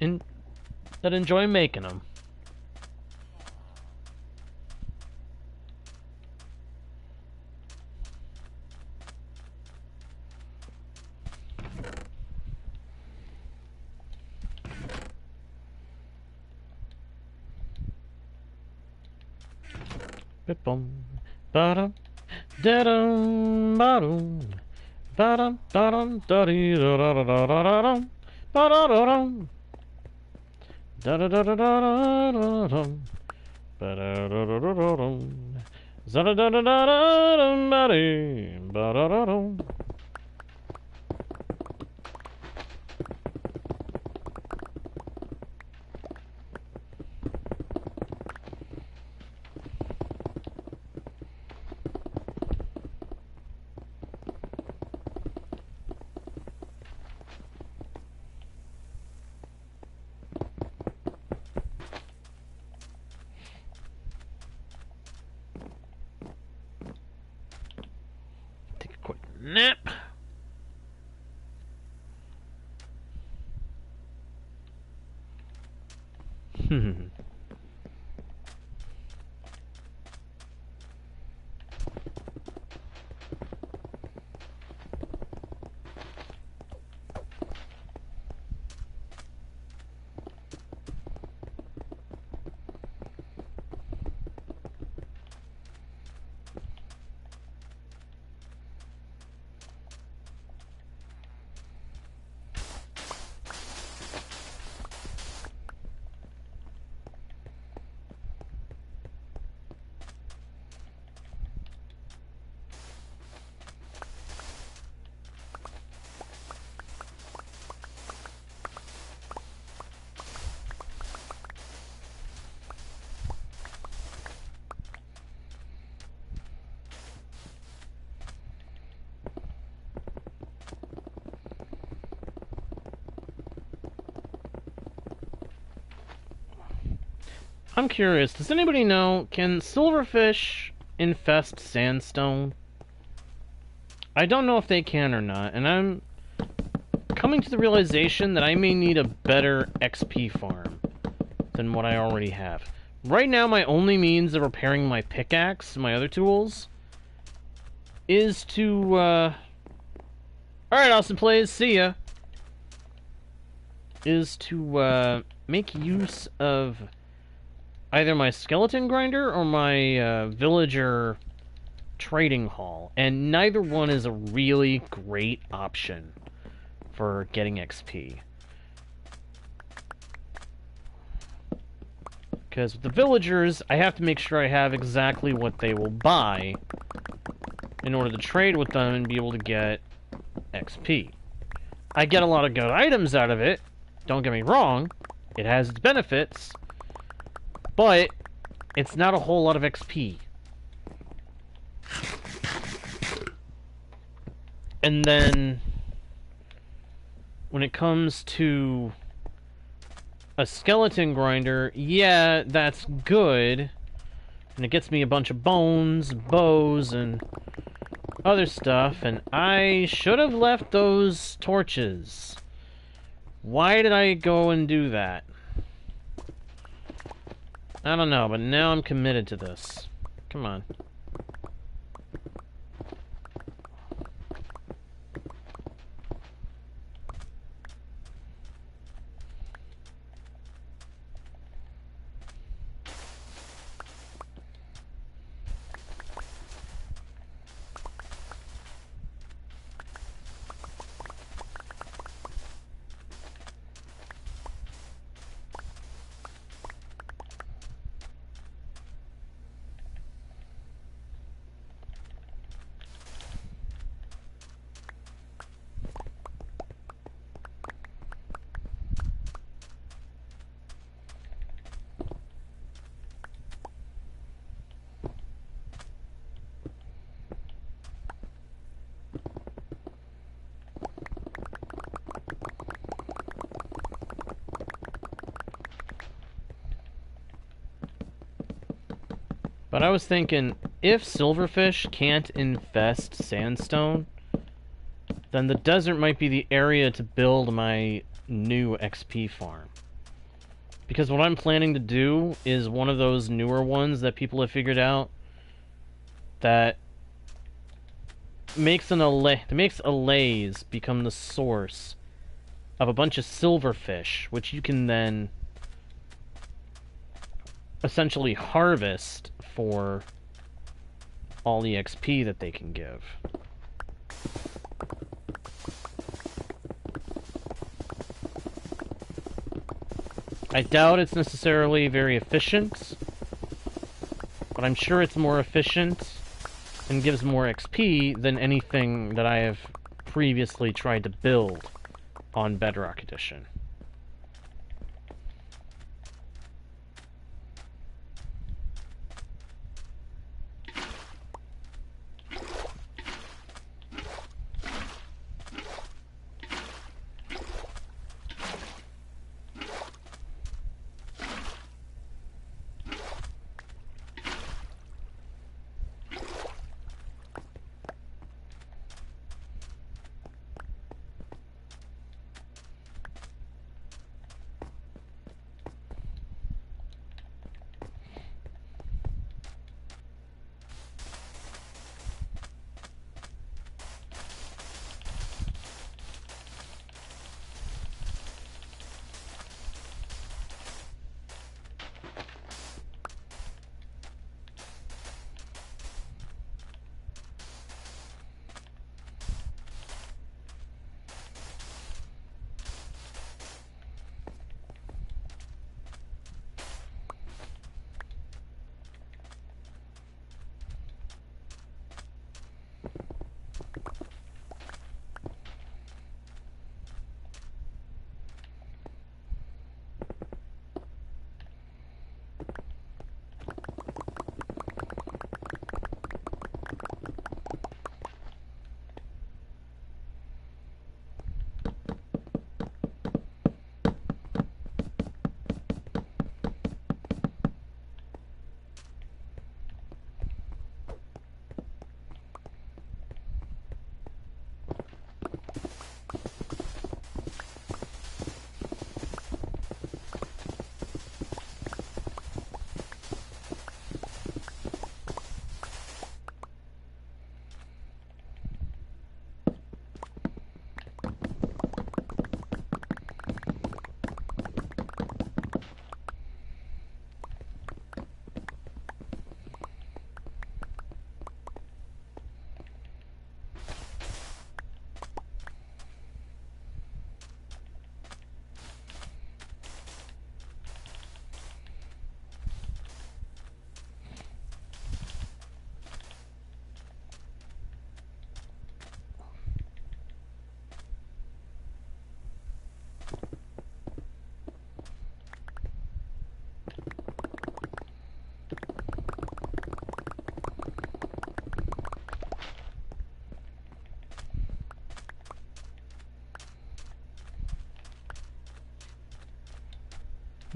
that enjoy making them. Bum, ba-dum, da-dum, ba-dum, ba-dum, ba-dum, da-dee, da-da-da-da-da-dum, ba-da-da-dum, da-da-da-da-da-da-dum, ba-da-da-da-da-da-dum, za-da-da-da-da-da-dum, ba-dee, ba-da-da-dum. Take a quick nap. I'm curious, does anybody know, can silverfish infest sandstone? I don't know if they can or not, and I'm coming to the realization that I may need a better XP farm than what I already have. Right now, my only means of repairing my pickaxe, my other tools, is to, Alright, Austin Plays, see ya! Is to, make use of either my skeleton grinder or my villager trading hall, and neither one is a really great option for getting XP. Because with the villagers, I have to make sure I have exactly what they will buy in order to trade with them and be able to get XP. I get a lot of good items out of it, don't get me wrong, it has its benefits, but it's not a whole lot of XP. And then, when it comes to a skeleton grinder, yeah, that's good. And it gets me a bunch of bones, bows, and other stuff. And I should have left those torches. Why did I go and do that? I don't know, but now I'm committed to this. Come on. But I was thinking, if silverfish can't infest sandstone, then the desert might be the area to build my new XP farm. Because what I'm planning to do is one of those newer ones that people have figured out that makes allays become the source of a bunch of silverfish, which you can then essentially harvest for all the XP that they can give. I doubt it's necessarily very efficient, but I'm sure it's more efficient and gives more XP than anything that I have previously tried to build on Bedrock Edition.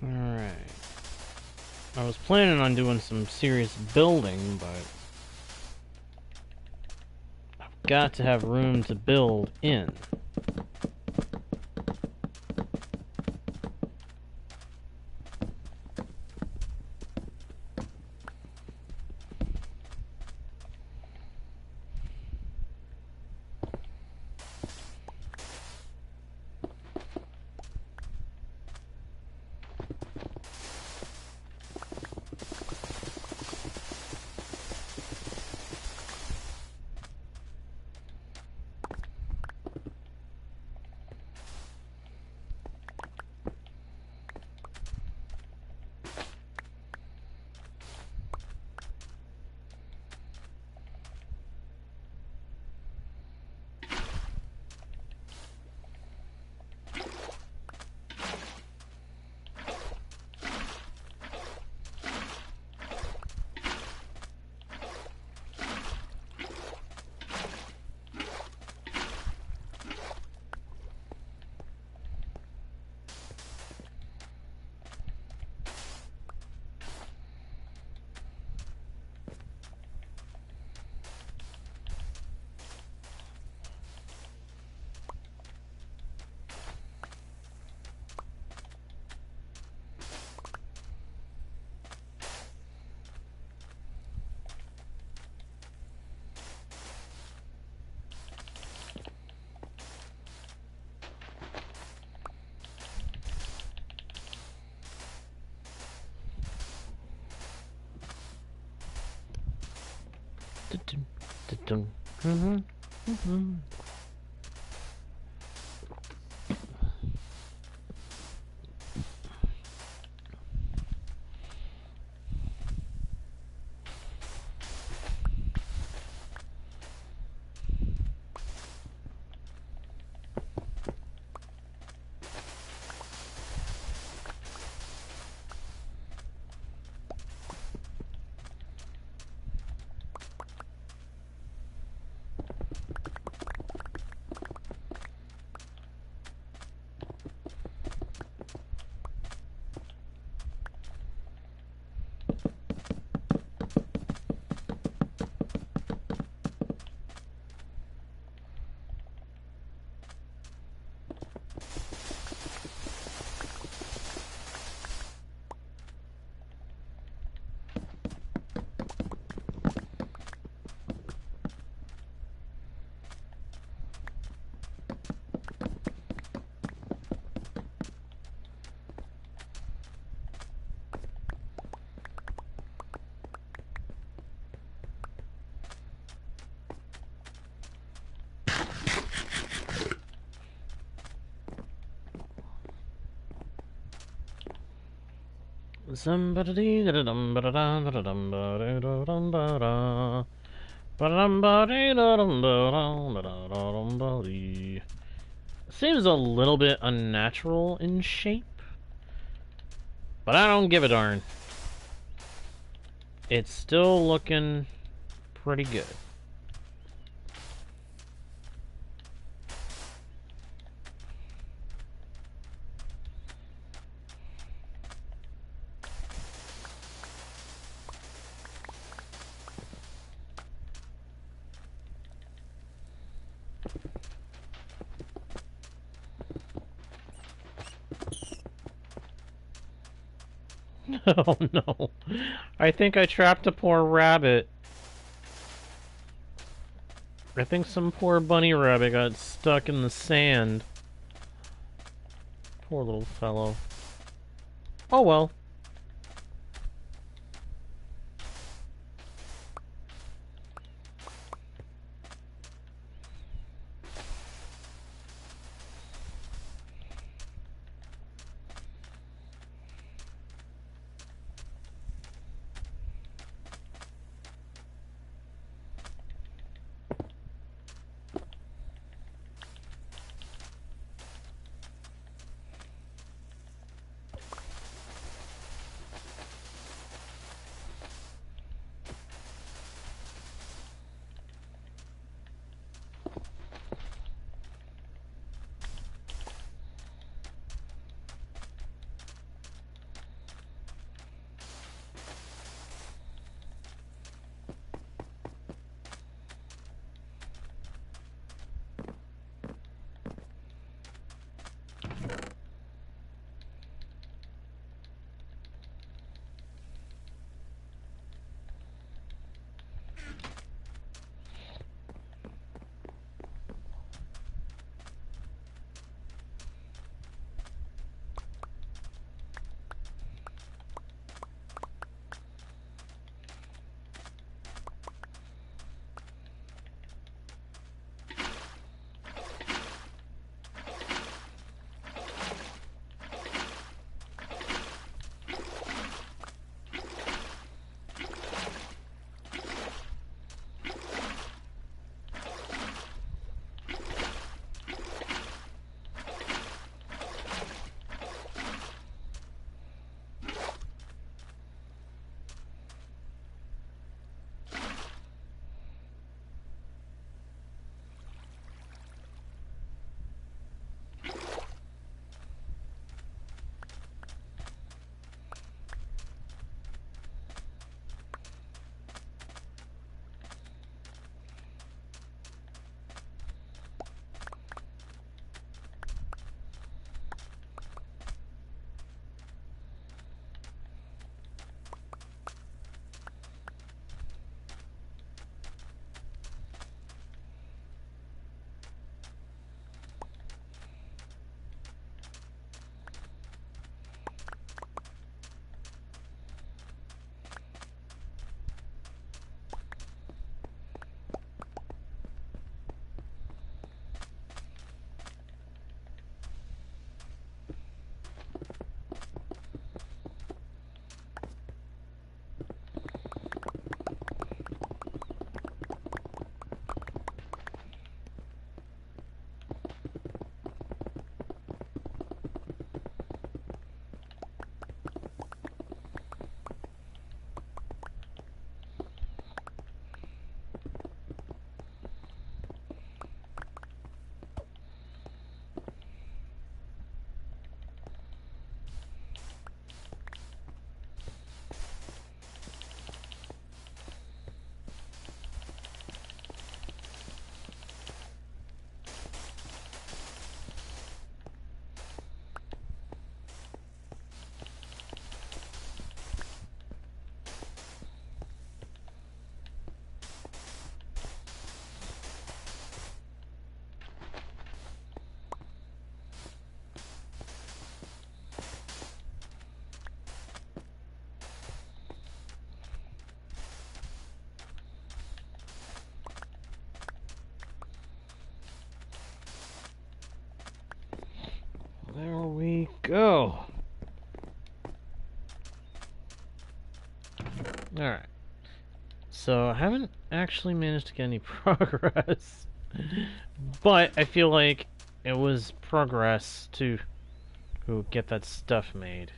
Alright. I was planning on doing some serious building, but I've got to have room to build in. Seems a little bit unnatural in shape, but I don't give a darn. It's still looking pretty good. Oh no. I think I trapped a poor rabbit. I think some poor bunny rabbit got stuck in the sand. Poor little fellow. Oh well. There we go. Alright. So, I haven't actually managed to get any progress. But I feel like it was progress to get that stuff made.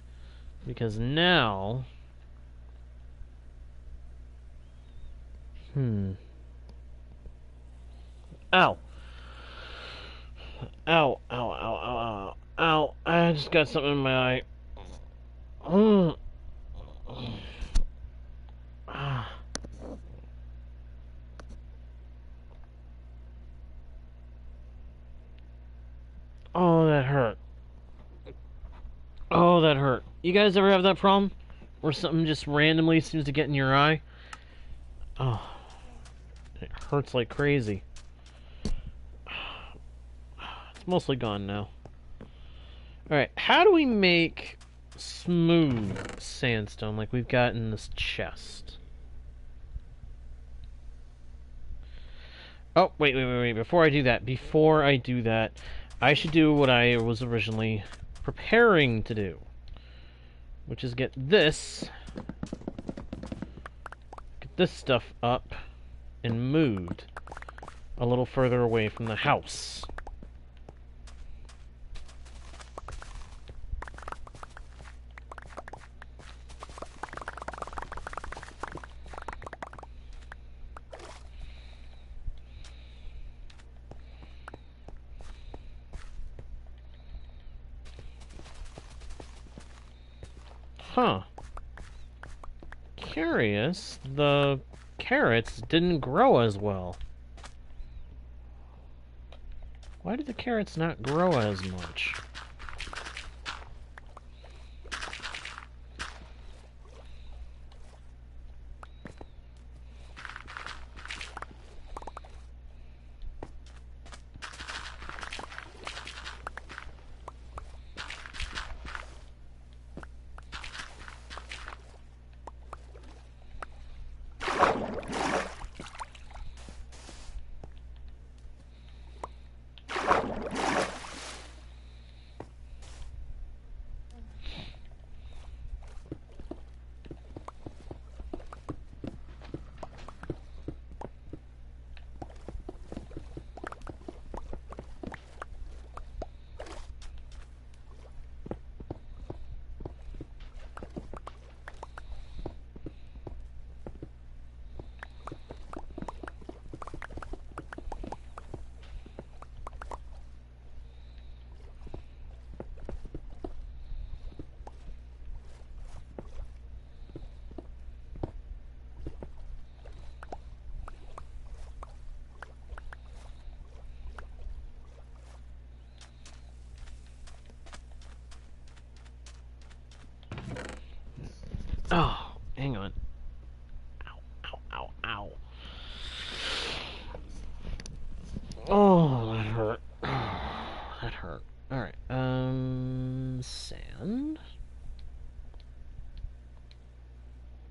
Because now... Ow! Ow, ow, ow, ow, ow, ow. I just got something in my eye. Oh, that hurt. Oh, that hurt. You guys ever have that problem? Where something just randomly seems to get in your eye? Oh, it hurts like crazy. It's mostly gone now. Alright, how do we make smooth sandstone like we've got in this chest? Oh, wait. Before I do that, I should do what I was originally preparing to do, which is get this stuff up and moved a little further away from the house. Huh. Curious, the carrots didn't grow as well. Why did the carrots not grow as much? Oh, hang on. Ow. Oh, that hurt. That hurt. Alright, sand.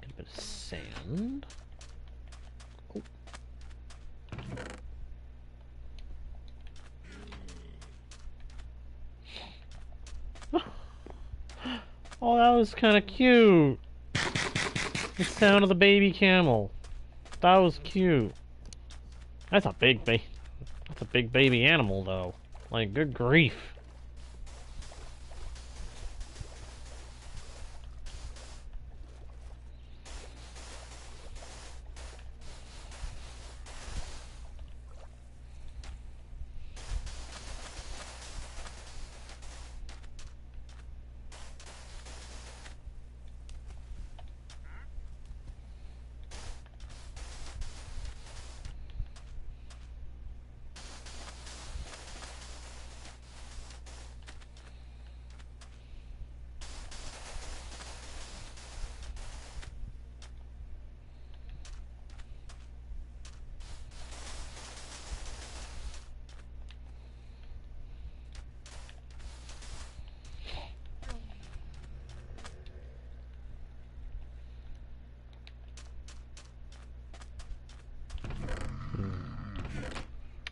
Get a bit of sand. Oh, oh, that was kind of cute. The sound of the baby camel. That was cute. That's a big baby animal, though. Like, good grief.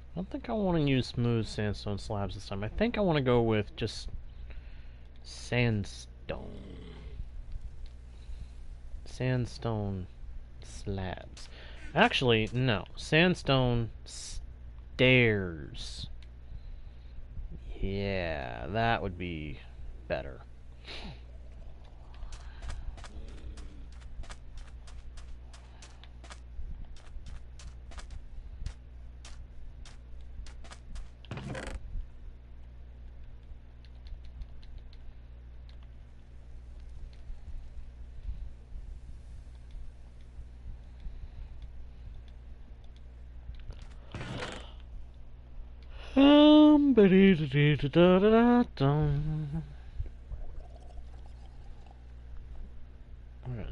I don't think I want to use smooth sandstone slabs this time. I think I want to go with just Sandstone. Sandstone slabs. Actually, no. Sandstone stairs. Yeah, that would be better.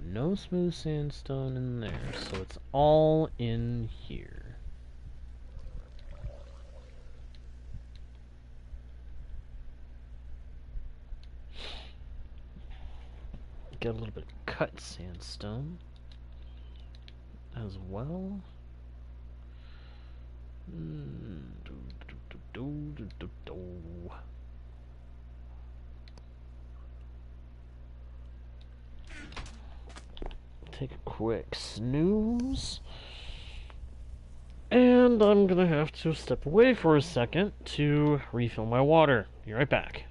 No smooth sandstone in there, so it's all in here. Get a little bit of cut sandstone as well. Take a quick snooze. And I'm gonna have to step away for a second to refill my water. Be right back.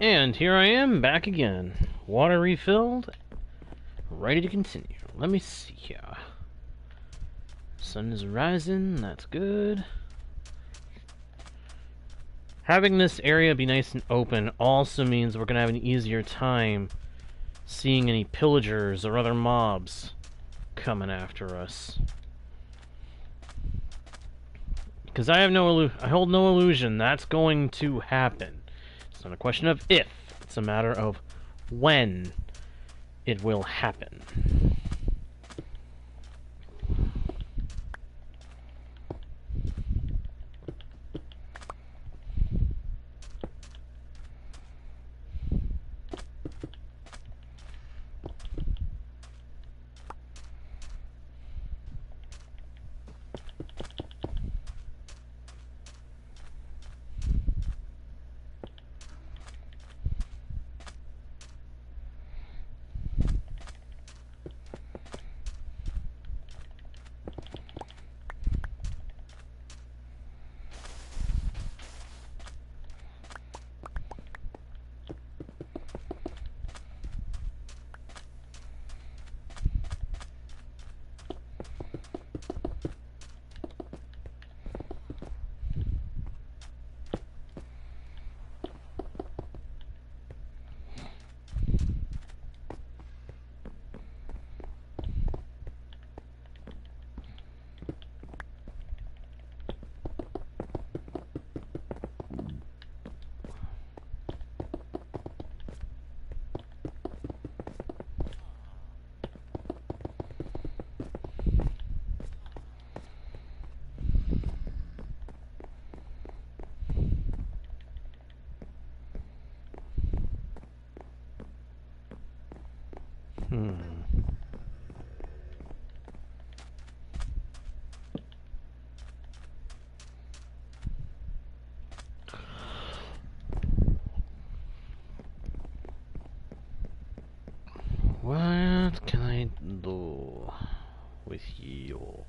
And here I am, back again. Water refilled, ready to continue. Let me see here. Sun is rising, that's good. Having this area be nice and open also means we're going to have an easier time seeing any pillagers or other mobs coming after us. Because I hold no illusion that's going to happen. It's not a question of if, it's a matter of when it will happen. with you.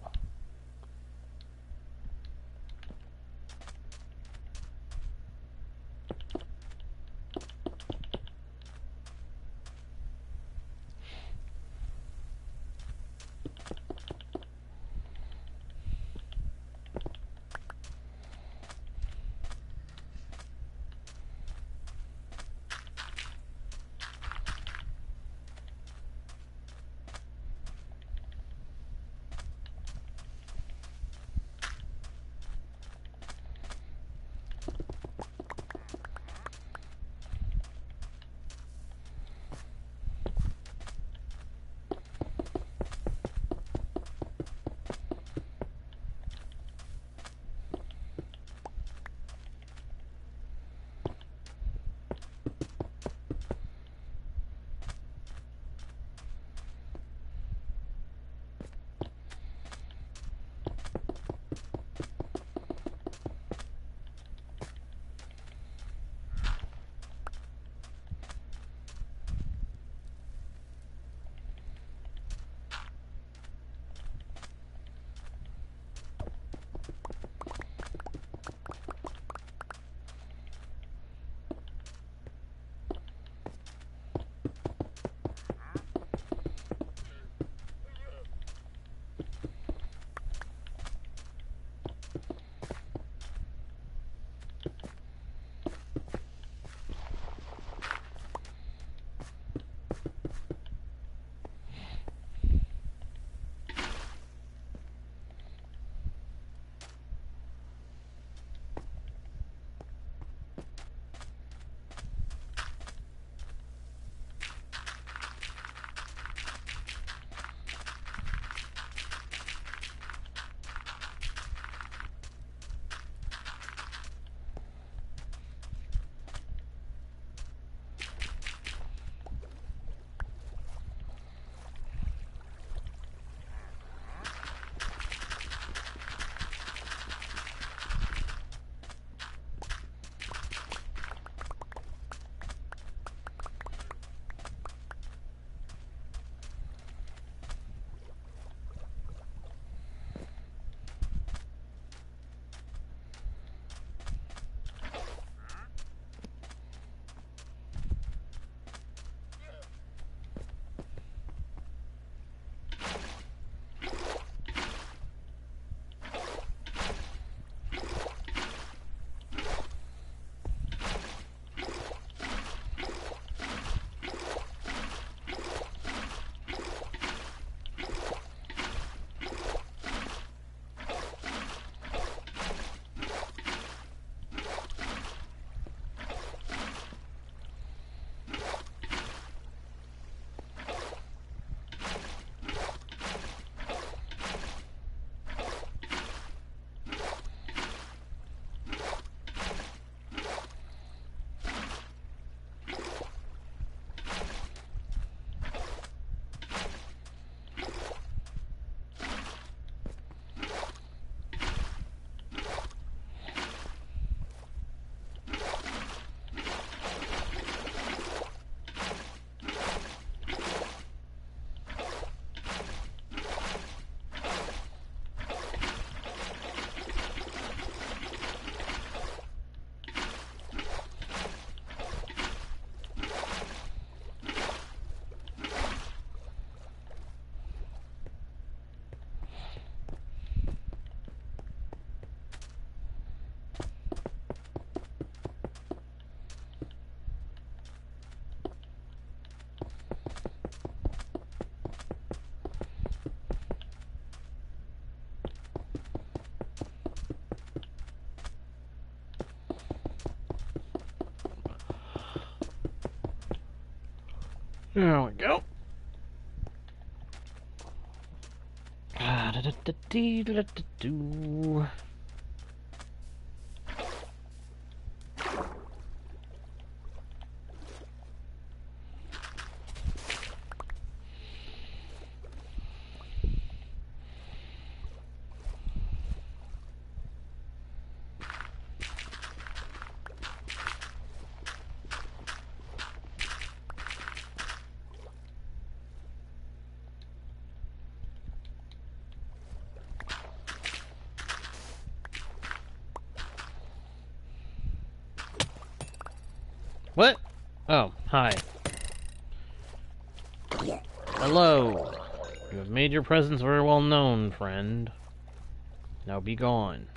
There we go. Da-da-da-dee-da-da-doo. What? Oh, hi. Hello. You have made your presence very well known, friend. Now be gone.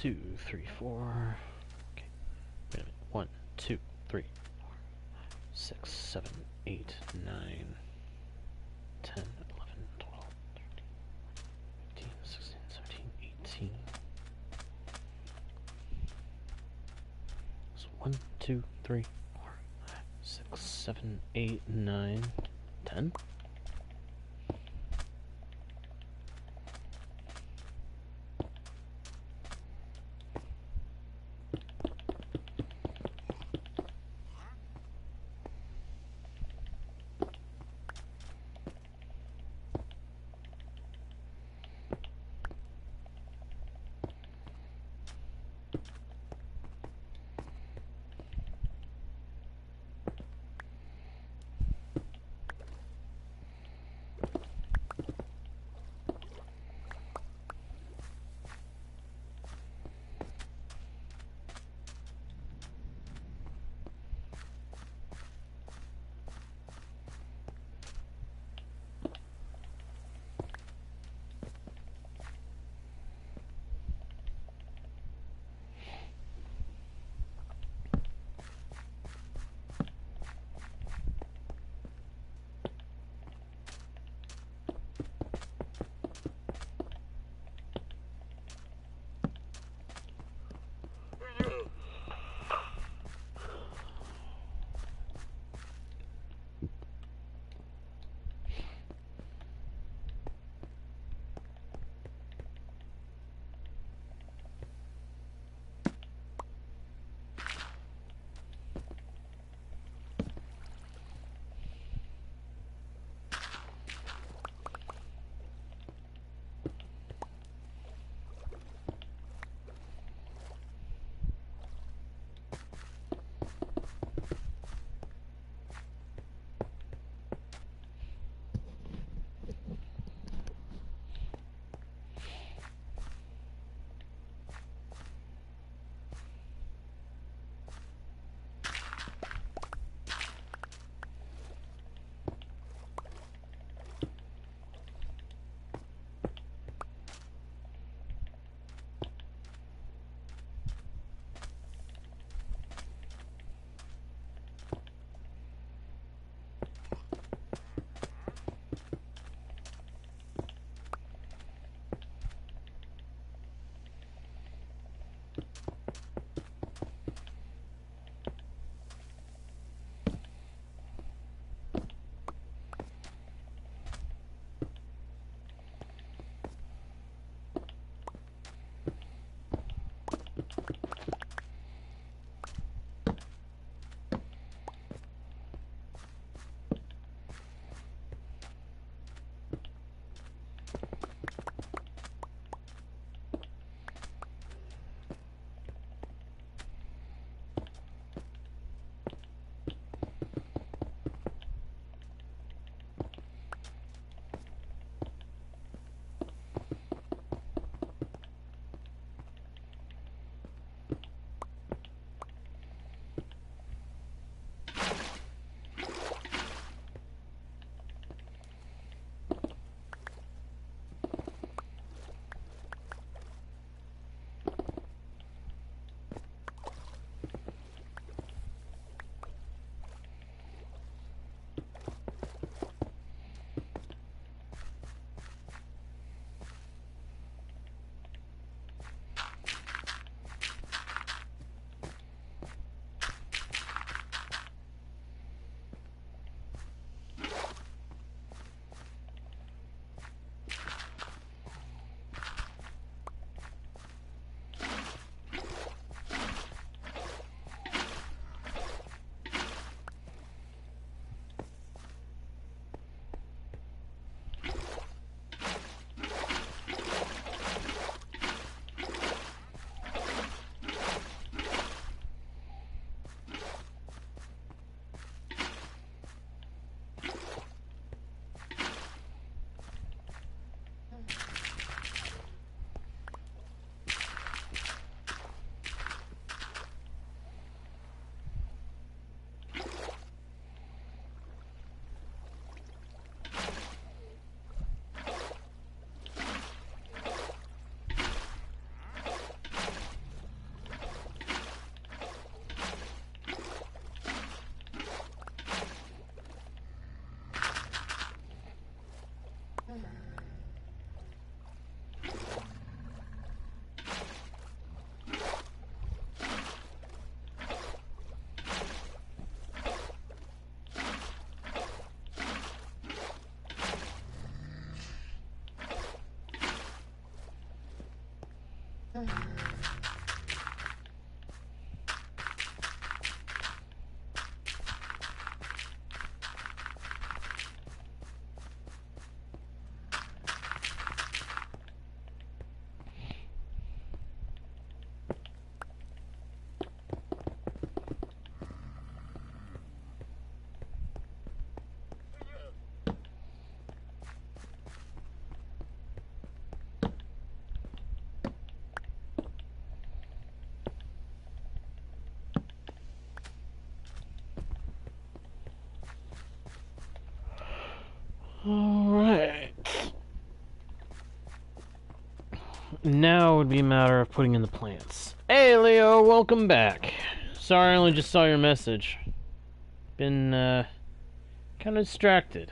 Two, three, four. Okay. Wait a minute. 1, 2, 3, 4, 6, 7, 8, 9, 10, 11, 12, 13, 15, 16, 17, 18. So 1, 2, 3, 4, 6, 7, 8, 9, 10. Alright. Now would be a matter of putting in the plants. Hey Leo, welcome back. Sorry I only just saw your message. Been, kind of distracted.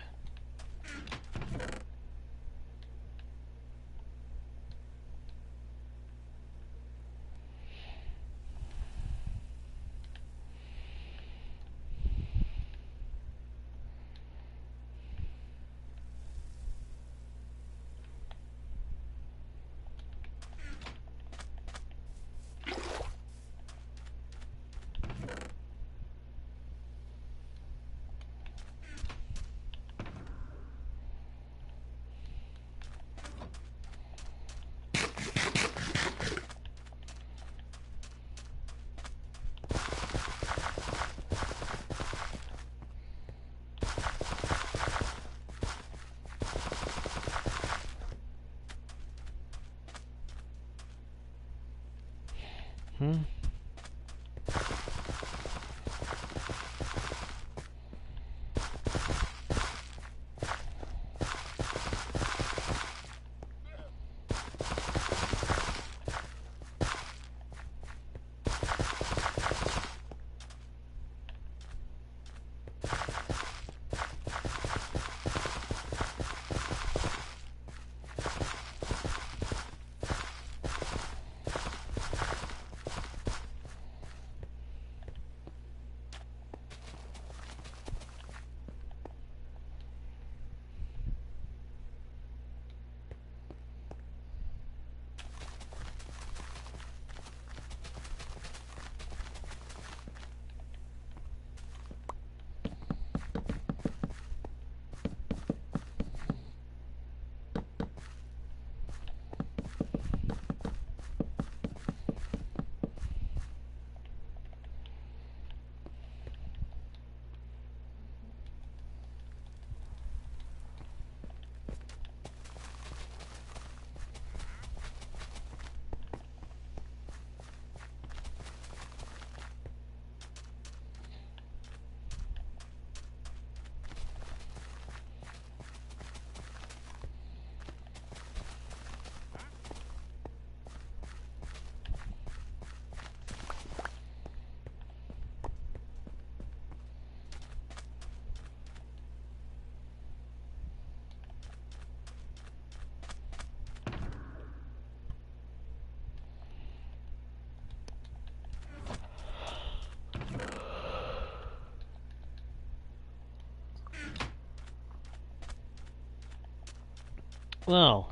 Well,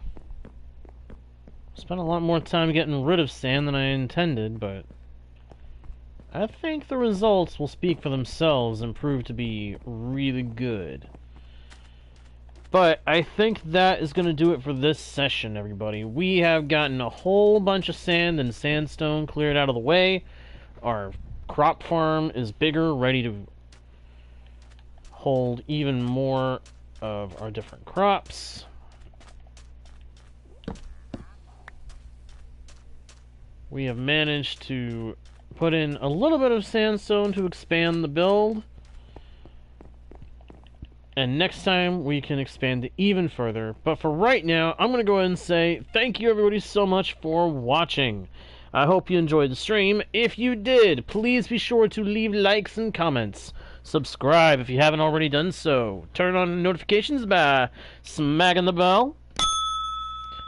spent a lot more time getting rid of sand than I intended, but I think the results will speak for themselves and prove to be really good. But I think that is going to do it for this session, everybody. We have gotten a whole bunch of sand and sandstone cleared out of the way. Our crop farm is bigger, ready to hold even more of our different crops. We have managed to put in a little bit of sandstone to expand the build. And next time we can expand it even further. But for right now, I'm going to go ahead and say thank you everybody so much for watching. I hope you enjoyed the stream. If you did, please be sure to leave likes and comments. Subscribe if you haven't already done so. Turn on notifications by smacking the bell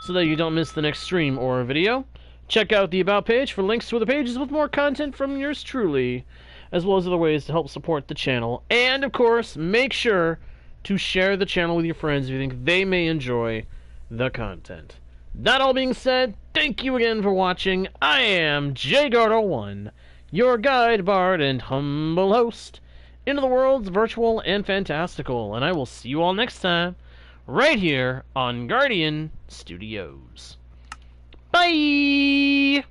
so that you don't miss the next stream or video. Check out the About page for links to other pages with more content from yours truly, as well as other ways to help support the channel. And, of course, make sure to share the channel with your friends if you think they may enjoy the content. That all being said, thank you again for watching. I am JGardo1, your guide, bard, and humble host into the worlds virtual and fantastical, and I will see you all next time, right here on Guardian Studios. Bye!